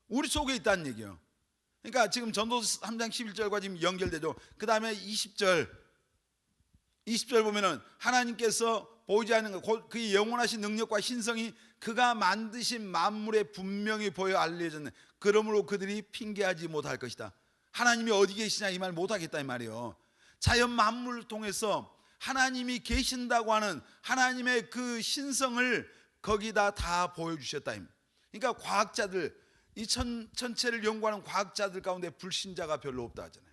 S1: 우리 속에 있다는 얘기예요. 그러니까 지금 전도서 3장 11절과 지금 연결되죠. 그 다음에 20절 보면은 하나님께서 보이지 않는 것, 그의 영원하신 능력과 신성이 그가 만드신 만물에 분명히 보여 알려졌네. 그러므로 그들이 핑계하지 못할 것이다. 하나님이 어디 계시냐 이 말 못하겠다 이 말이에요. 자연 만물을 통해서 하나님이 계신다고 하는 하나님의 그 신성을 거기다 다 보여주셨다. 그러니까 과학자들, 이 천체를 연구하는 과학자들 가운데 불신자가 별로 없다 하잖아요.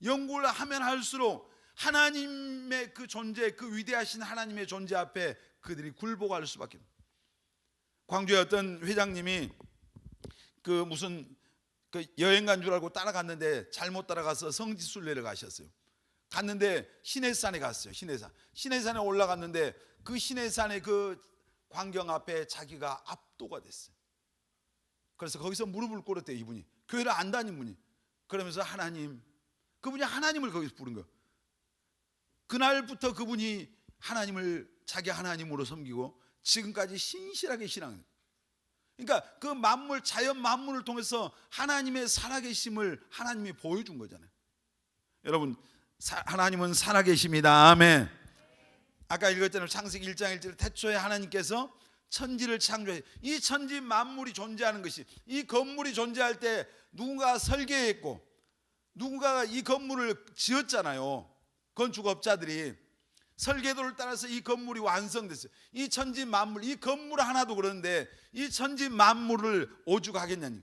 S1: 연구를 하면 할수록 하나님의 그 존재, 그 위대하신 하나님의 존재 앞에 그들이 굴복할 수밖에 없어요. 광주에 어떤 회장님이 그 무슨 그 여행 간 줄 알고 따라갔는데 잘못 따라가서 성지순례를 가셨어요. 갔는데 시내산에 갔어요. 시내산에 올라갔는데 그 시내산의 그 광경 앞에 자기가 압도가 됐어요. 그래서 거기서 무릎을 꿇었대요. 이분이 교회를 안 다닌 분이. 그러면서 하나님, 그분이 하나님을 거기서 부른 거예요. 그날부터 그분이 하나님을 자기 하나님으로 섬기고 지금까지 신실하게 신앙해요. 그러니까 그 만물, 자연 만물을 통해서 하나님의 살아계심을 하나님이 보여준 거잖아요. 여러분, 하나님은 살아계십니다. 아멘. 아까 읽었잖아요. 창세기 1장 1절에 태초에 하나님께서 천지를 창조해. 이 천지 만물이 존재하는 것이, 이 건물이 존재할 때 누군가 설계했고 누군가가 이 건물을 지었잖아요. 건축업자들이. 설계도를 따라서 이 건물이 완성됐어요. 이 천지 만물, 이 건물 하나도 그러는데 이 천지 만물을 오죽하겠냐니.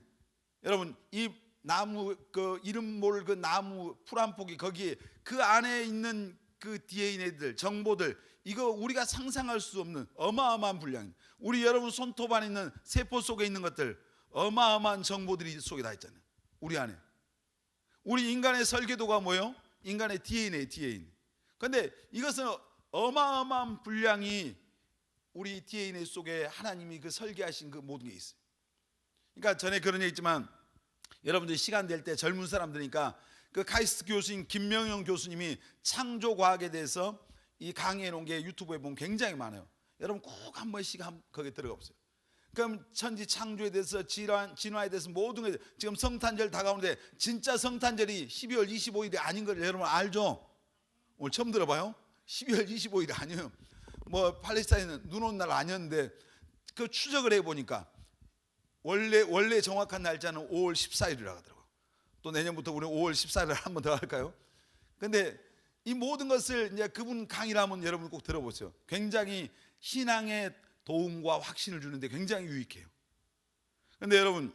S1: 여러분, 이 나무 그 이름 모를 그 나무 풀 한 폭이 거기에 그 안에 있는 그 DNA들, 정보들, 이거 우리가 상상할 수 없는 어마어마한 분량. 우리 여러분 손톱 안에 있는 세포 속에 있는 것들, 어마어마한 정보들이 속에 다 있잖아요. 우리 안에. 우리 인간의 설계도가 뭐예요? 인간의 DNA. 그런데 이것은 어마어마한 분량이 우리 DNA 속에 하나님이 그 설계하신 그 모든 게 있어요. 그러니까 전에 그런 얘기 있지만, 여러분들이 시간 될 때 젊은 사람들이니까 그 카이스트 교수님 김명영 교수님이 창조과학에 대해서 이 강의해 놓은 게 유튜브에 보면 굉장히 많아요. 여러분 꼭 한 번씩 거기에 들어가 보세요. 그럼 천지 창조에 대해서 진화에 대해서 모든 게, 지금 성탄절 다가오는데 진짜 성탄절이 12월 25일이 아닌 걸 여러분 알죠? 오늘 처음 들어봐요? 12월 25일이 아니에요. 뭐 팔레스타인은 눈 오는 날 아니었는데 그 추적을 해보니까 원래 정확한 날짜는 5월 14일이라고 하더라고요. 또 내년부터 우리 5월 14일을 한 번 더 할까요? 근데 이 모든 것을 이제 그분 강의라면 여러분 꼭 들어보세요. 굉장히 신앙의 도움과 확신을 주는데 굉장히 유익해요. 그런데 여러분,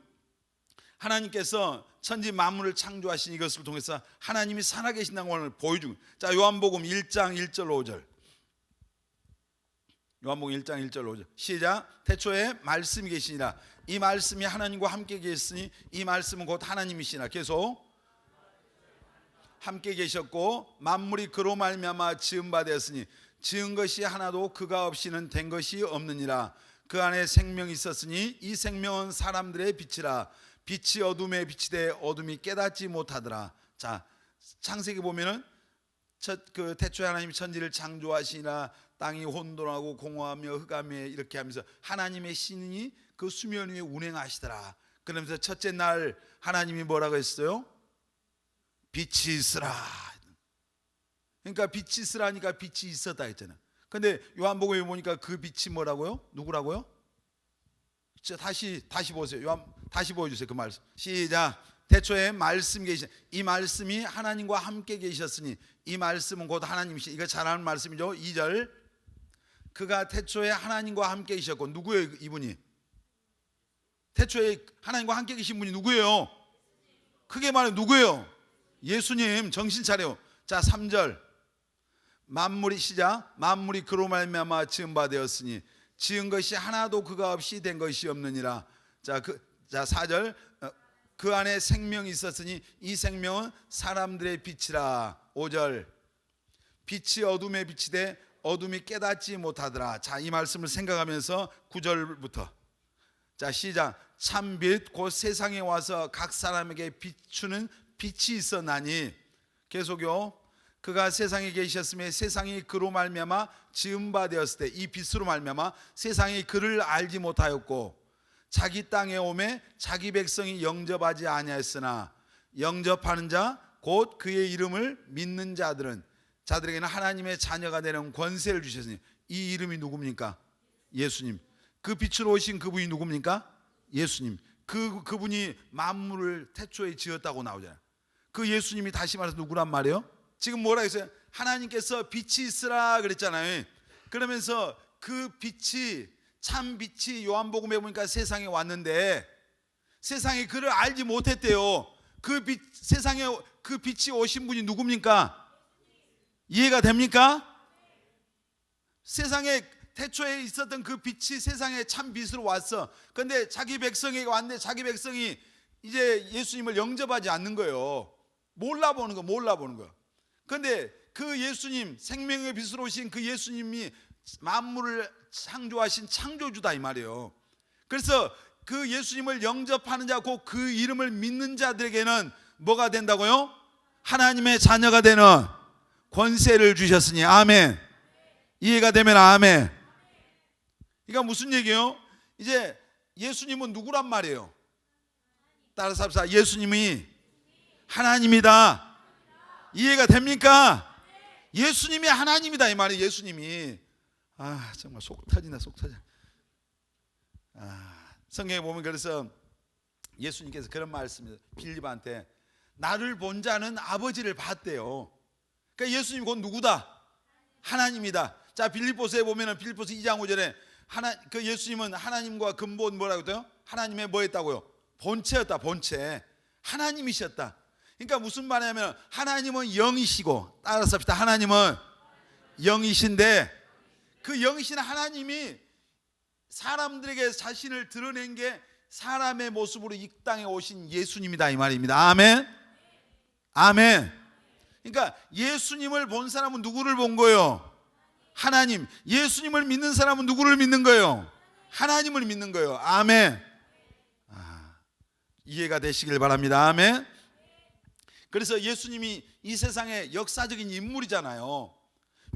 S1: 하나님께서 천지 만물을 창조하신 이것을 통해서 하나님이 살아계신다는 것을 보여주고, 자, 요한복음 1장 1절 5절. 요한복음 1장 1절 5절 시작. 태초에 말씀이 계시니라. 이 말씀이 하나님과 함께 계셨으니 이 말씀은 곧 하나님이시라. 계속 함께 계셨고 만물이 그로 말미암아 지은 바 되었으니 지은 것이 하나도 그가 없이는 된 것이 없느니라. 그 안에 생명이 있었으니 이 생명은 사람들의 빛이라. 빛이 어둠에 비치되 어둠이 깨닫지 못하더라. 자, 창세기 보면은 그 태초에 하나님이 천지를 창조하시니라. 땅이 혼돈하고 공허하며 흑암에 이렇게 하면서 하나님의 신이 그 수면 위에 운행하시더라. 그러면서 첫째 날 하나님이 뭐라고 했어요? 빛이 있으라. 그러니까 빛이 있으라니까 빛이 있었다 했잖아요. 근데 요한복음에 보니까 그 빛이 뭐라고요? 누구라고요? 다시 보세요. 다시 보여주세요. 그 말씀. 시작. 태초에 말씀이 계신, 이 말씀이 하나님과 함께 계셨으니 이 말씀은 곧 하나님이시. 이거 잘 아는 말씀이죠. 2절. 그가 태초에 하나님과 함께 계셨고, 누구예요 이분이? 태초에 하나님과 함께 계신 분이 누구예요? 크게 말해 누구예요? 예수님. 정신 차려. 자, 3절. 만물이 시작. 만물이 그로 말미암아 지은 바 되었으니 지은 것이 하나도 그가 없이 된 것이 없느니라. 자, 4절. 그 안에 생명이 있었으니 이 생명은 사람들의 빛이라. 5절. 빛이 어둠에 비치되 어둠이 깨닫지 못하더라. 자, 이 말씀을 생각하면서 9절부터 자, 시작. 참빛 곧 세상에 와서 각 사람에게 비추는 빛이 있었나니, 계속요. 그가 세상에 계셨으며 세상이 그로 말미암아 지은 바 되었을 때 이 빛으로 말미암아 세상이 그를 알지 못하였고 자기 땅에 오매 자기 백성이 영접하지 아니하였으나 영접하는 자 곧 그의 이름을 믿는 자들에게는 하나님의 자녀가 되는 권세를 주셨으니, 이 이름이 누굽니까? 예수님. 그 빛으로 오신 그분이 누굽니까? 예수님. 그분이 만물을 태초에 지었다고 나오잖아요. 그 예수님이 다시 말해서 누구란 말이에요? 지금 뭐라 했어요? 하나님께서 빛이 있으라 그랬잖아요. 그러면서 그 빛이, 참 빛이 요한복음에 보니까 세상에 왔는데 세상이 그를 알지 못했대요. 그 빛, 세상에 그 빛이 오신 분이 누굽니까? 이해가 됩니까? 세상에 태초에 있었던 그 빛이 세상에 참 빛으로 왔어. 그런데 자기 백성에게 왔는데 자기 백성이 이제 예수님을 영접하지 않는 거예요. 몰라보는 거야. 그런데 그 예수님, 생명의 빛으로 오신 그 예수님이 만물을 창조하신 창조주다 이 말이에요. 그래서 그 예수님을 영접하는 자, 곧 그 이름을 믿는 자들에게는 뭐가 된다고요? 하나님의 자녀가 되는 권세를 주셨으니. 아멘. 이해가 되면 아멘. 이거 무슨 얘기예요? 이제 예수님은 누구란 말이에요? 따라서 합시다. 예수님이 하나님이다. 이해가 됩니까? 예수님이 하나님이다 이 말이에요. 예수님이. 아, 정말 속 터져. 성경에 보면 그래서 예수님께서 그런 말씀을 빌립한테, 나를 본 자는 아버지를 봤대요. 그러니까 예수님 곧 누구다? 하나님이다. 자, 빌립보서에 보면은 빌립보서 2장 5절에 그 예수님은 하나님과 근본 뭐라고 해요? 하나님의 뭐 했다고요? 본체였다. 본체. 하나님이셨다. 그러니까 무슨 말이냐면 하나님은 영이시고, 따라서 합시다. 하나님은 영이신데 그 영이신 하나님이 사람들에게 자신을 드러낸 게 사람의 모습으로 이 땅에 오신 예수님이다, 이 말입니다. 아멘. 아멘. 그러니까 예수님을 본 사람은 누구를 본 거예요? 하나님. 예수님을 믿는 사람은 누구를 믿는 거예요? 하나님을 믿는 거예요. 아멘. 이해가 되시길 바랍니다. 아멘. 그래서 예수님이 이 세상의 역사적인 인물이잖아요.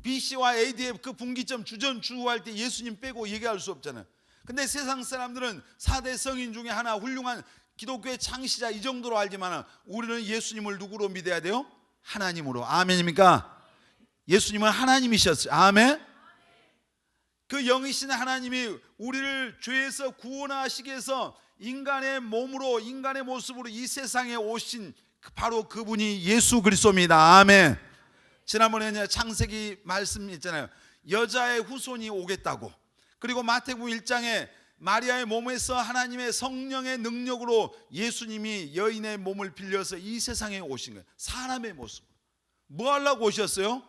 S1: BC와 AD의 그 분기점 주전주후할 때 예수님 빼고 얘기할 수 없잖아요. 근데 세상 사람들은 4대 성인 중에 하나, 훌륭한 기독교의 창시자 이 정도로 알지만 우리는 예수님을 누구로 믿어야 돼요? 하나님으로. 아멘입니까? 예수님은 하나님이셨어요. 아멘. 그 영이신 하나님이 우리를 죄에서 구원하시기 위해서 인간의 몸으로, 인간의 모습으로 이 세상에 오신 바로 그분이 예수 그리스도입니다. 아멘. 지난번에 창세기 말씀 있잖아요. 여자의 후손이 오겠다고. 그리고 마태복음 1장에 마리아의 몸에서 하나님의 성령의 능력으로 예수님이 여인의 몸을 빌려서 이 세상에 오신 거예요. 사람의 모습. 뭐 하려고 오셨어요?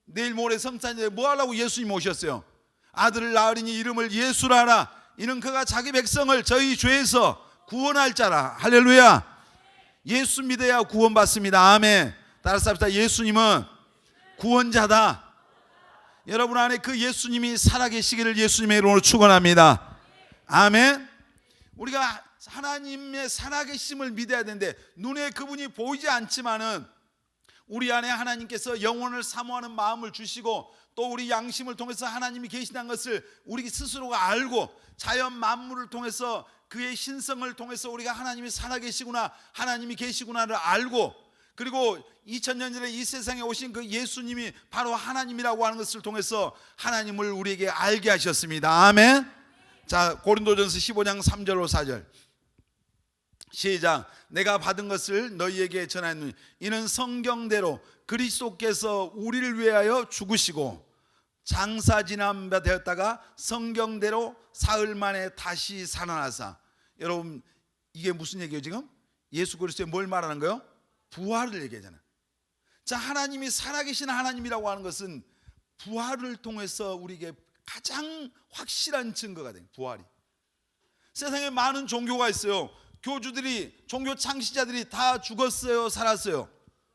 S1: 내일 모레 성탄절에 뭐 하려고 예수님 오셨어요? 아들을 낳으리니 이름을 예수라 하라. 이는 그가 자기 백성을 저희 죄에서 구원할 자라. 할렐루야. 예수 믿어야 구원받습니다. 아멘. 따라서 합시다. 예수님은 구원자다. 여러분 안에 그 예수님이 살아계시기를 예수님의 이름으로 축원합니다. 아멘. 우리가 하나님의 살아계심을 믿어야 되는데 눈에 그분이 보이지 않지만은 우리 안에 하나님께서 영혼을 사모하는 마음을 주시고 또 우리 양심을 통해서 하나님이 계시다는 것을 우리 스스로가 알고 자연 만물을 통해서 그의 신성을 통해서 우리가 하나님이 살아계시구나, 하나님이 계시구나를 알고, 그리고 2000년 전에 이 세상에 오신 그 예수님이 바로 하나님이라고 하는 것을 통해서 하나님을 우리에게 알게 하셨습니다. 아멘. 자, 고린도전서 15장 3절로 4절 시작. 내가 받은 것을 너희에게 전하노니 이는 성경대로 그리스도께서 우리를 위하여 죽으시고 장사 지난 바 되었다가 성경대로 사흘 만에 다시 살아나사. 여러분 이게 무슨 얘기예요? 지금 예수 그리스도의 뭘 말하는 거예요? 부활을 얘기하잖아요. 자, 하나님이 살아계신 하나님이라고 하는 것은 부활을 통해서 우리에게 가장 확실한 증거가 돼요. 부활이. 세상에 많은 종교가 있어요. 교주들이, 종교 창시자들이 다 죽었어요, 살았어요?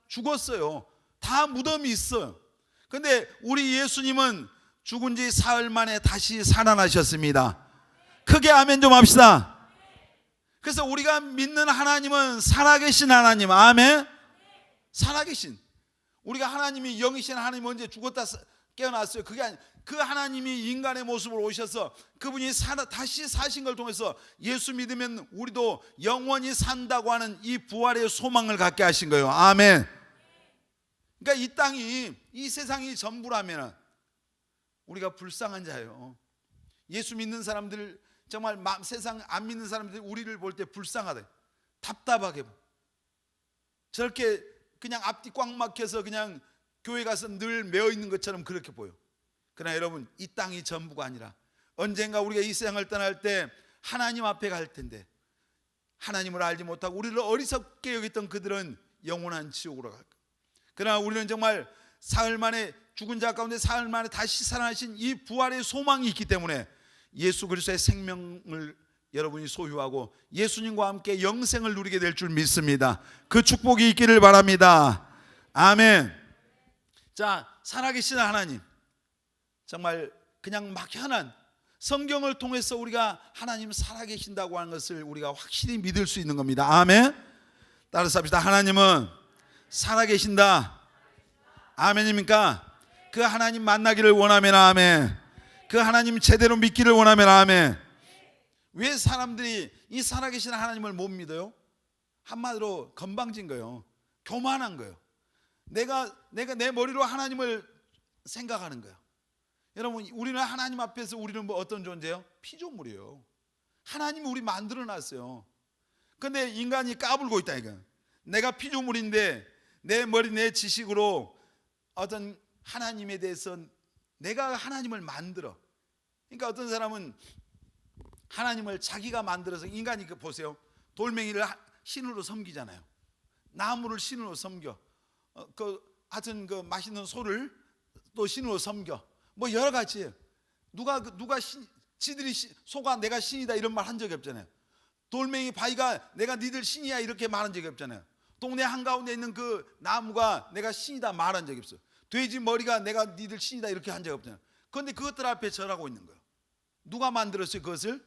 S1: 죽었어요. 다 무덤이 있어요. 근데 우리 예수님은 죽은 지 사흘 만에 다시 살아나셨습니다. 크게 아멘 좀 합시다. 그래서 우리가 믿는 하나님은 살아계신 하나님. 아멘. 살아계신. 우리가 하나님이 영이신 하나님 언제 죽었다 깨어났어요? 그게 아니, 그 하나님이 인간의 모습으로 오셔서 그분이 다시 사신 걸 통해서 예수 믿으면 우리도 영원히 산다고 하는 이 부활의 소망을 갖게 하신 거예요. 아멘. 그러니까 이 땅이, 이 세상이 전부라면 우리가 불쌍한 자예요. 예수 믿는 사람들, 정말 세상 안 믿는 사람들이 우리를 볼 때 불쌍하다, 답답하게, 저렇게 그냥 앞뒤 꽉 막혀서 그냥 교회 가서 늘 매어 있는 것처럼 그렇게 보여. 그러나 여러분, 이 땅이 전부가 아니라 언젠가 우리가 이 세상을 떠날 때 하나님 앞에 갈 텐데, 하나님을 알지 못하고 우리를 어리석게 여겼던 그들은 영원한 지옥으로 갈 거예요. 그러나 우리는 정말 사흘 만에, 죽은 자 가운데 사흘 만에 다시 살아나신 이 부활의 소망이 있기 때문에 예수 그리스도의 생명을 여러분이 소유하고 예수님과 함께 영생을 누리게 될 줄 믿습니다. 그 축복이 있기를 바랍니다. 아멘. 자, 살아계신 하나님, 정말 그냥 막연한 성경을 통해서 우리가 하나님 살아계신다고 하는 것을 우리가 확실히 믿을 수 있는 겁니다. 아멘. 따라서 합시다. 하나님은 살아계신다. 아멘입니까? 그 하나님 만나기를 원하면 아멘. 그 하나님 제대로 믿기를 원하면 아멘. 왜 사람들이 이 살아계신 하나님을 못 믿어요? 한마디로 건방진 거예요. 교만한 거예요. 내가 내 머리로 하나님을 생각하는 거예요. 여러분, 우리는 하나님 앞에서 우리는 뭐 어떤 존재예요? 피조물이에요. 하나님이 우리 만들어 놨어요. 근데 인간이 까불고 있다 이거. 내가 피조물인데 내 머리 내 지식으로 어떤 하나님에 대해서 내가 하나님을 만들어. 그러니까 어떤 사람은 하나님을 자기가 만들어서, 인간이 보세요, 돌멩이를 신으로 섬기잖아요. 나무를 신으로 섬겨. 하여튼 맛있는 소를 또 신으로 섬겨. 뭐 여러 가지예요. 누가 지들이 소가 내가 신이다 이런 말 한 적이 없잖아요. 돌멩이 바위가 내가 니들 신이야 이렇게 말한 적이 없잖아요. 동네 한가운데 있는 그 나무가 내가 신이다 말한 적이 없어요. 돼지 머리가 내가 니들 신이다 이렇게 한 적이 없잖아요. 그런데 그것들 앞에 절하고 있는 거예요. 누가 만들었어요? 그것을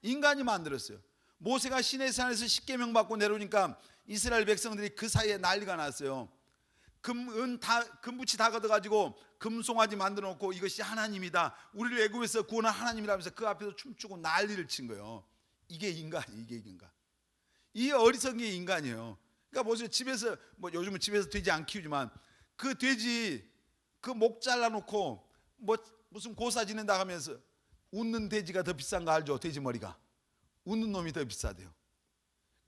S1: 인간이 만들었어요. 모세가 시내산에서 십계명 받고 내려오니까 이스라엘 백성들이 그 사이에 난리가 났어요. 금붙이 다 걷어가지고 금송아지 만들어 놓고 이것이 하나님이다, 우리를 애굽에서 구원한 하나님이라면서 그 앞에서 춤추고 난리를 친 거예요. 이게 인간이에요. 이게 인간. 이 어리석은 게 인간이에요. 그러니까 보세요, 집에서 뭐 요즘은 집에서 돼지 안 키우지만 그 돼지 그 목 잘라놓고 뭐 무슨 고사 지낸다 하면서 웃는 돼지가 더 비싼 거 알죠? 돼지 머리가 웃는 놈이 더 비싸대요.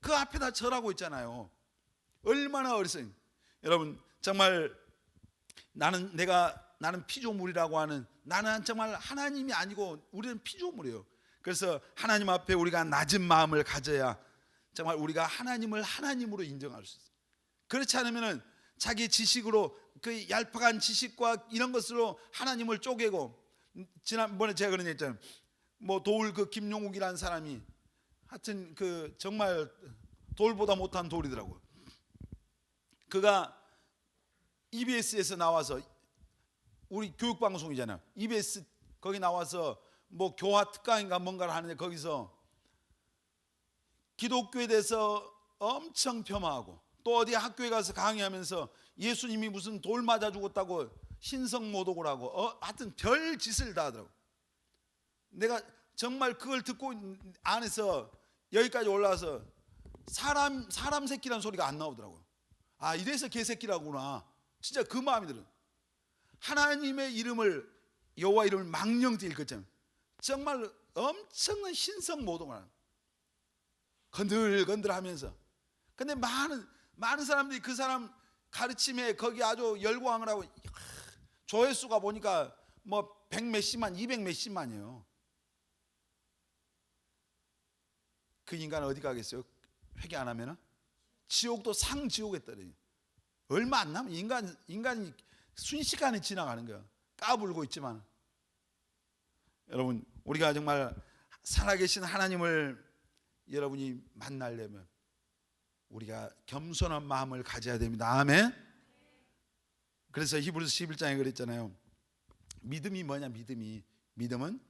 S1: 그 앞에다 절하고 있잖아요. 얼마나 어리석은. 여러분 정말 나는 피조물이라고 하는, 나는 정말 하나님이 아니고 우리는 피조물이에요. 그래서 하나님 앞에 우리가 낮은 마음을 가져야 정말 우리가 하나님을 하나님으로 인정할 수 있어요. 그렇지 않으면 자기 지식으로, 그 얄팍한 지식과 이런 것으로 하나님을 쪼개고, 지난번에 제가 그런 얘기 했잖아요. 뭐 돌 김용욱이라는 사람이 하여튼 정말 돌보다 못한 돌이더라고요. 그가 EBS에서 나와서, 우리 교육방송이잖아요. EBS 거기 나와서 뭐 교화 특강인가 뭔가를 하는데 거기서 기독교에 대해서 엄청 폄하하고, 또 어디 학교에 가서 강의하면서 예수님이 무슨 돌 맞아 죽었다고 신성모독을 하고 하여튼 별 짓을 다 하더라고. 내가 정말 그걸 듣고 안에서 여기까지 올라와서 사람 새끼라는 소리가 안 나오더라고요. 아, 이래서 개새끼라구나. 진짜 그 마음이 들어요. 하나님의 이름을, 여호와 이름을 망령되이 읽었잖아요. 정말 엄청난 신성모독을 하는, 건들건들하면서. 근데 많은 사람들이 그 사람 가르침에 거기 아주 열광을 하고, 조회수가 보니까 뭐 100몇십만, 200몇십만이에요. 그 인간은 어디 가겠어요? 회개 안 하면은 지옥도 상지옥에 떨어져요. 얼마 안 남은 인간이 순식간에 지나가는 거예요. 까불고 있지만. 여러분 우리가 정말 살아계신 하나님을 여러분이 만나려면 우리가 겸손한 마음을 가져야 됩니다. 아멘. 그래서 히브리서 11장에 그랬잖아요. 믿음이 뭐냐? 믿음은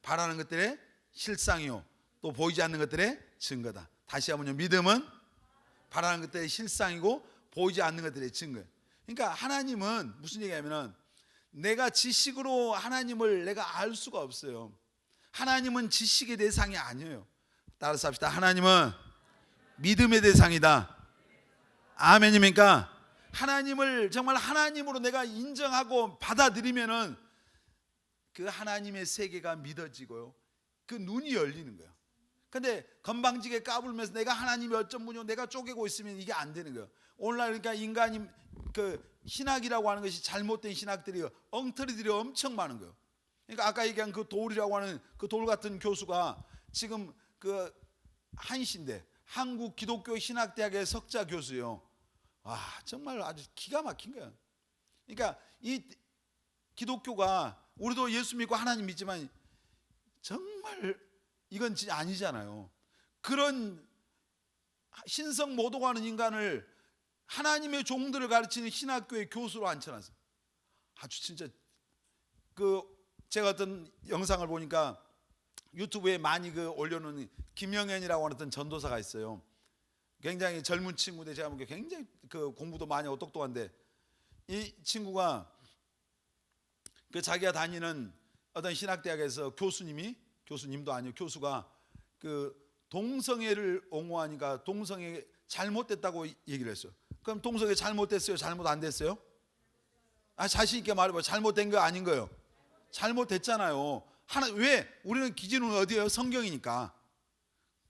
S1: 바라는 것들의 실상이요 또 보이지 않는 것들의 증거다. 다시 한번요. 믿음은 바라는 것들의 실상이고 보이지 않는 것들의 증거예요. 그러니까 하나님은 무슨 얘기냐면은, 내가 지식으로 하나님을 내가 알 수가 없어요. 하나님은 지식의 대상이 아니에요. 따라서 합시다. 하나님은 믿음의 대상이다. 아멘입니까? 하나님을 정말 하나님으로 내가 인정하고 받아들이면은 그 하나님의 세계가 믿어지고요, 그 눈이 열리는 거예요. 근데 건방지게 까불면서 내가 하나님이 어쩜 분요 내가 쪼개고 있으면 이게 안 되는 거예요. 오늘날 그러니까 인간이 신학이라고 하는 것이 잘못된 신학들이, 엉터리들이 엄청 많은 거예요. 그러니까 아까 얘기한 그 돌이라고 하는 그 돌 같은 교수가 지금 그 한신대 한국 기독교 신학대학의 석자 교수예요. 와, 정말 아주 기가 막힌 거예요. 그러니까 이 기독교가, 우리도 예수 믿고 하나님 믿지만 정말 이건 진짜 아니잖아요. 그런 신성 모독하는 인간을 하나님의 종들을 가르치는 신학교의 교수로 앉혀놨어요. 아주 진짜 제가 어떤 영상을 보니까 유튜브에 많이 올려놓은 김영현이라고 하는 어떤 전도사가 있어요. 굉장히 젊은 친구인데 제가 보기에 굉장히 공부도 많이 하고 똑똑한데, 이 친구가 자기가 다니는 어떤 신학대학에서 교수님도 아니고 교수가 동성애를 옹호하니까 동성애 잘못됐다고 얘기를 했어요. 그럼 동성애 잘못됐어요? 잘못 안 됐어요? 자신 있게 말해봐요. 잘못된 거 아닌 거예요? 잘못됐잖아요. 왜? 우리는 기준은 어디예요? 성경이니까.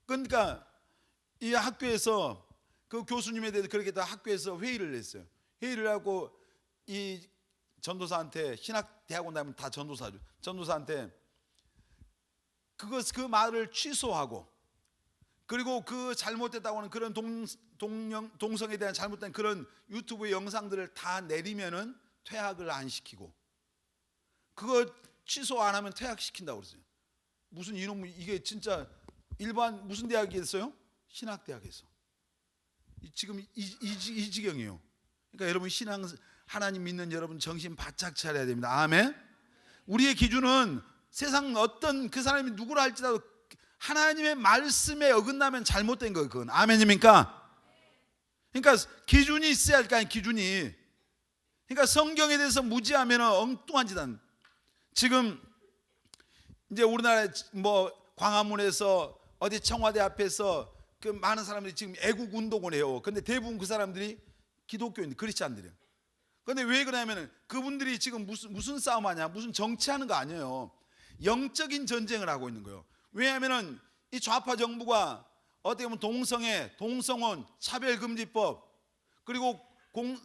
S1: 그러니까 이 학교에서 그 교수님에 대해서 그렇게 다 학교에서 회의를 했어요. 회의를 하고 이 전도사한테, 신학대학원 다니면 다 전도사죠. 전도사한테 그 말을 취소하고, 그리고 그 잘못됐다고 하는 그런 동성에 대한 잘못된 그런 유튜브 영상들을 다 내리면은 퇴학을 안 시키고, 그거 취소 안 하면 퇴학시킨다고 그랬어요. 무슨 이놈, 이게 진짜 일반 무슨 대학이었어요? 신학대학에서. 지금 이 지경이에요. 그러니까 여러분, 신앙 하나님 믿는 여러분 정신 바짝 차려야 됩니다. 아멘. 우리의 기준은 세상 어떤 그 사람이 누구라 할지라도 하나님의 말씀에 어긋나면 잘못된 거예요. 그건 아멘입니까? 그러니까 기준이 있어야 할 거 아니에요. 기준이. 그러니까 성경에 대해서 무지하면 엉뚱한 짓 한. 지금 이제 우리나라 뭐 광화문에서 어디 청와대 앞에서 그 많은 사람들이 지금 애국 운동을 해요. 근데 대부분 그 사람들이 기독교인, 크리스찬들이에요. 근데 왜 그러냐면은 그분들이 지금 무슨 싸움하냐, 무슨 정치하는 거 아니에요. 영적인 전쟁을 하고 있는 거예요. 왜냐하면은 이 좌파 정부가 어떻게 보면 동성혼, 차별금지법, 그리고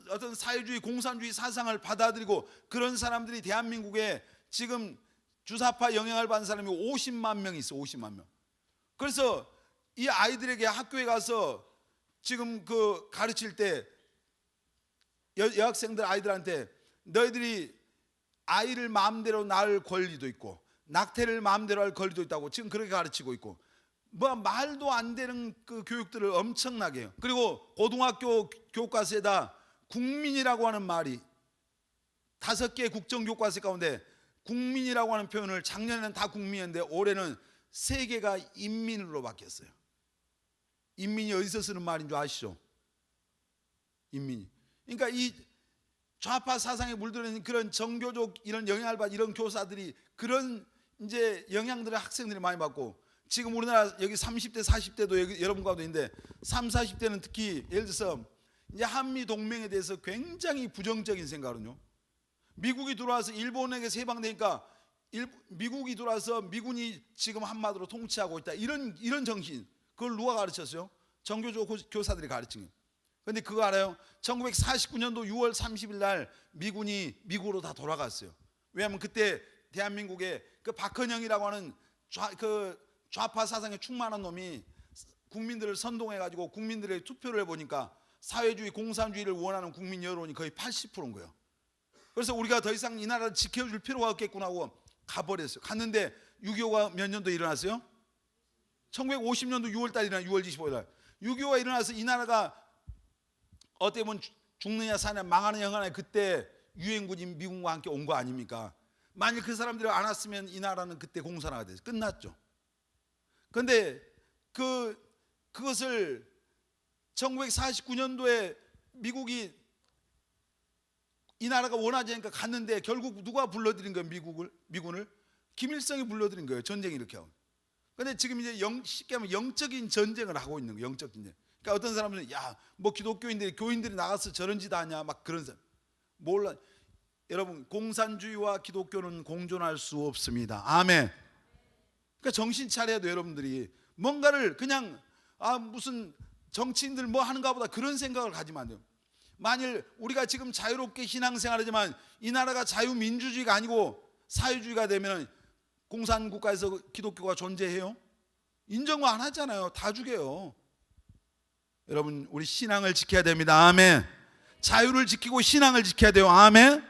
S1: 어떤 사회주의, 공산주의 사상을 받아들이고, 그런 사람들이 대한민국에 지금 주사파 영향을 받는 사람이 50만 명이 있어. 50만 명. 그래서 이 아이들에게 학교에 가서 지금 그 가르칠 때 여학생들 아이들한테 너희들이 아이를 마음대로 낳을 권리도 있고 낙태를 마음대로 할 권리도 있다고 지금 그렇게 가르치고 있고, 뭐 말도 안 되는 그 교육들을 엄청나게 해요. 그리고 고등학교 교과서에다 국민이라고 하는 말이 5개의 국정교과서 가운데 국민이라고 하는 표현을, 작년에는 다 국민이었는데 올해는 3개가 인민으로 바뀌었어요. 인민이 어디서 쓰는 말인 줄 아시죠? 인민이. 그러니까 이 좌파 사상에 물들어 있는 그런 정교적 이런 영향을 받은 이런 교사들이 그런 이제 영향들을 학생들이 많이 받고, 지금 우리나라 여기 30대 40대도 여기 여러분 가운데 있는데 30, 40대는 특히 예를 들어서 이제 한미 동맹에 대해서 굉장히 부정적인 생각은요. 미국이 들어와서 일본에게서 해방되니까 미국이 들어와서 미군이 지금 한마디로 통치하고 있다, 이런 정신, 그걸 누가 가르쳤어요? 정교조 교사들이 가르친 거예요. 근데 그거 알아요? 1949년도 6월 30일 날 미군이 미국으로 다 돌아갔어요. 왜냐하면 그때 대한민국에 그 박헌영이라고 하는 좌파 사상에 충만한 놈이 국민들을 선동해가지고 국민들의 투표를 해보니까 사회주의, 공산주의를 원하는 국민 여론이 거의 80%인 거예요. 그래서 우리가 더 이상 이 나라를 지켜줄 필요가 없겠구나 하고 가버렸어요. 갔는데 6.25가 몇 년도에 일어났어요? 1950년도 6월달 일어나, 6월 25일 날 6.25가 일어나서 이 나라가 어떻게 보면 죽느냐 사느냐 망하는 영화에 그때 유엔군이 미국과 함께 온 거 아닙니까? 만일 그 사람들이 안 왔으면 이 나라는 그때 공산화가 돼서 끝났죠. 그런데 그것을 1949년도에 미국이 이 나라가 원하지 않으니까 갔는데 결국 누가 불러들인 거예요? 미군을 김일성이 불러들인 거예요. 전쟁이 이렇게 하고. 그런데 지금 이제 쉽게 하면 영적인 전쟁을 하고 있는 거예요. 영적 전쟁. 그러니까 어떤 사람들은 뭐 교인들이 나가서 저런 짓 하냐 막 그런 사람. 몰라. 여러분, 공산주의와 기독교는 공존할 수 없습니다. 아멘. 그러니까 정신 차려야 돼요. 여러분들이 뭔가를 그냥 무슨 정치인들 뭐 하는가 보다 그런 생각을 가지면 안 돼요. 만일 우리가 지금 자유롭게 신앙생활하지만 이 나라가 자유민주주의가 아니고 사회주의가 되면 공산국가에서 기독교가 존재해요? 인정 안 하잖아요. 다 죽여요. 여러분, 우리 신앙을 지켜야 됩니다. 아멘. 자유를 지키고 신앙을 지켜야 돼요. 아멘.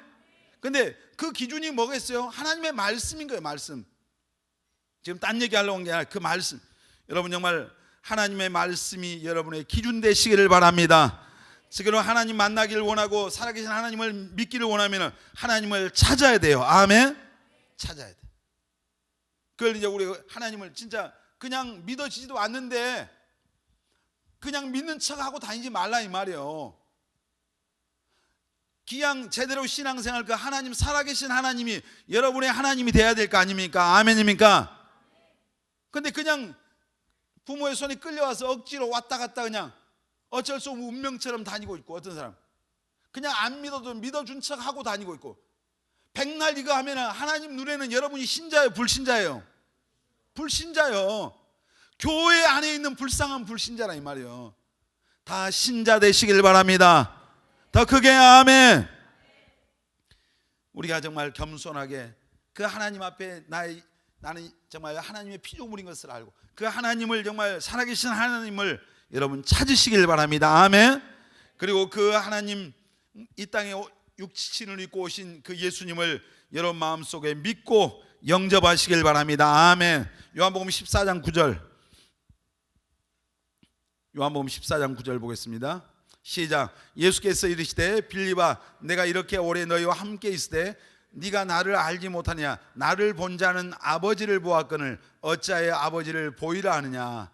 S1: 근데 그 기준이 뭐겠어요? 하나님의 말씀인 거예요. 말씀. 지금 딴 얘기 하려고 한 게 아니라 그 말씀. 여러분, 정말 하나님의 말씀이 여러분의 기준 되시기를 바랍니다. 지금 하나님 만나기를 원하고 살아계신 하나님을 믿기를 원하면 하나님을 찾아야 돼요. 아멘. 찾아야 돼. 그걸 이제 우리 하나님을 진짜 그냥 믿어지지도 않는데 그냥 믿는 척하고 다니지 말라 이 말이에요. 기양 제대로 신앙생활, 그 하나님, 살아계신 하나님이 여러분의 하나님이 돼야 될 거 아닙니까? 아멘입니까? 근데 그냥 부모의 손이 끌려와서 억지로 왔다 갔다 그냥 어쩔 수 없는 운명처럼 다니고 있고, 어떤 사람 그냥 안 믿어도 믿어준 척하고 다니고 있고, 백날 이거 하면 하나님 눈에는 여러분이 신자예요, 불신자예요? 불신자요. 교회 안에 있는 불쌍한 불신자라 이 말이에요. 다 신자 되시길 바랍니다. 더 크게 아멘. 우리가 정말 겸손하게 그 하나님 앞에 나는 정말 하나님의 피조물인 것을 알고 그 하나님을 정말 살아계신 하나님을 여러분 찾으시길 바랍니다. 아멘. 그리고 그 하나님 이 땅에 육신을 입고 오신 그 예수님을 여러분 마음속에 믿고 영접하시길 바랍니다. 아멘. 요한복음 14장 9절. 요한복음 14장 9절 보겠습니다. 시작. 예수께서 이르시되 빌립아 내가 이렇게 오래 너희와 함께 있을 때 네가 나를 알지 못하냐 나를 본 자는 아버지를 보았거늘 어찌하여 아버지를 보이라 하느냐.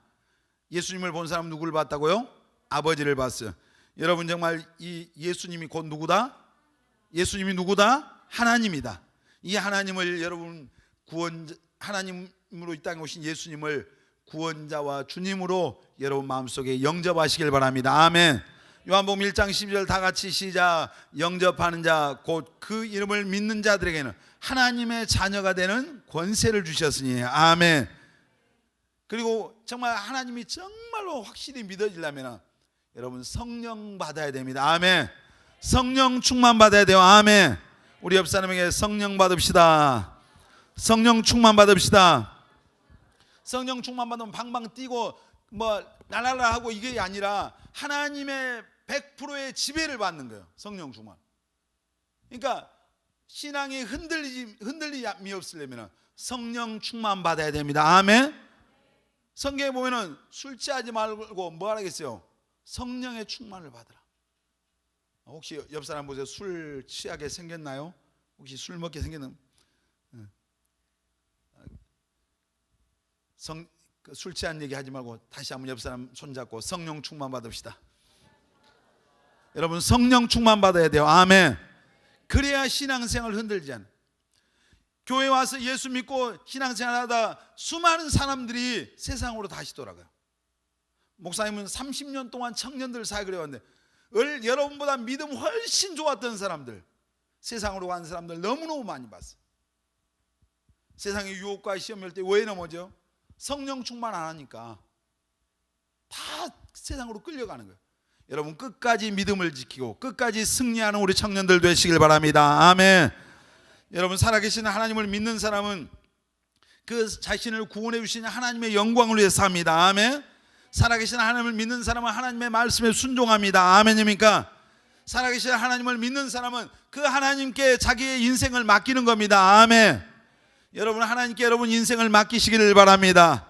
S1: 예수님을 본 사람 누구를 봤다고요? 아버지를 봤어요. 여러분 정말 이 예수님이 곧 누구다? 예수님이 누구다? 하나님이다. 이 하나님을 여러분 하나님으로 이 땅에 오신 예수님을 구원자와 주님으로 여러분 마음속에 영접하시길 바랍니다. 아멘. 요한복음 1장 12절 다 같이 시작. 영접하는 자 곧 그 이름을 믿는 자들에게는 하나님의 자녀가 되는 권세를 주셨으니 아멘. 그리고 정말 하나님이 정말로 확실히 믿어지려면 여러분 성령 받아야 됩니다. 아멘. 성령 충만 받아야 돼요. 아멘. 우리 옆 사람에게 성령 받읍시다. 성령 충만 받읍시다. 성령 충만 받으면 방방 뛰고 뭐 날라라 하고 이게 아니라 하나님의 100%의 지배를 받는 거예요. 성령 충만. 그러니까 신앙이 흔들림이 없으려면 성령 충만 받아야 됩니다. 아멘. 성경에 보면은 술 취하지 말고 뭐 하라겠어요? 성령의 충만을 받으라. 혹시 옆 사람 보세요. 술 취하게 생겼나요? 혹시 술 먹게 생겼는? 술 취한 얘기 하지 말고 다시 한번 옆 사람 손잡고 성령 충만 받읍시다. 여러분 성령 충만 받아야 돼요. 아멘. 그래야 신앙생활 흔들지 않아요. 교회 와서 예수 믿고 신앙생활하다 수많은 사람들이 세상으로 다시 돌아가요. 목사님은 30년 동안 청년들 사역을 해왔는데 여러분보다 믿음 훨씬 좋았던 사람들, 세상으로 간 사람들 너무너무 많이 봤어요. 세상의 유혹과 시험 올 때 왜 넘어져? 성령 충만 안 하니까 다 세상으로 끌려가는 거예요. 여러분 끝까지 믿음을 지키고 끝까지 승리하는 우리 청년들 되시길 바랍니다. 아멘. 여러분 살아계신 하나님을 믿는 사람은 그 자신을 구원해 주신 하나님의 영광을 위해서 삽니다. 아멘. 살아계신 하나님을 믿는 사람은 하나님의 말씀에 순종합니다. 아멘입니까? 살아계신 하나님을 믿는 사람은 그 하나님께 자기의 인생을 맡기는 겁니다. 아멘. 여러분 하나님께 여러분 인생을 맡기시기를 바랍니다.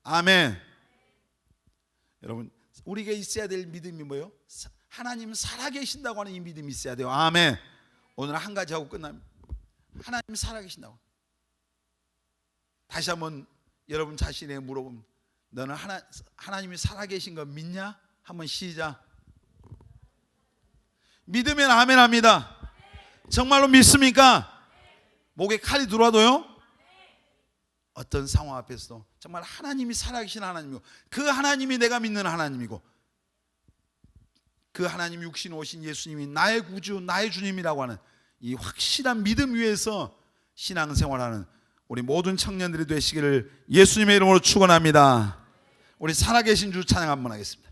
S1: 아멘. 여러분 우리에게 있어야 될 믿음이 뭐예요? 하나님 살아계신다고 하는 이 믿음이 있어야 돼요. 아멘. 오늘 한 가지 하고 끝납니다. 하나님 살아계신다고. 다시 한번 여러분 자신에게 물어보면 너는 하나님이 살아계신 거 믿냐? 한번 시작. 믿으면 아멘 합니다. 정말로 믿습니까? 목에 칼이 들어와도요? 어떤 상황 앞에서도 정말 하나님이 살아계신 하나님이고 그 하나님이 내가 믿는 하나님이고 그 하나님 육신 오신 예수님이 나의 구주 나의 주님이라고 하는 이 확실한 믿음 위에서 신앙생활하는 우리 모든 청년들이 되시기를 예수님의 이름으로 축원합니다. 우리 살아계신 주 찬양 한번 하겠습니다.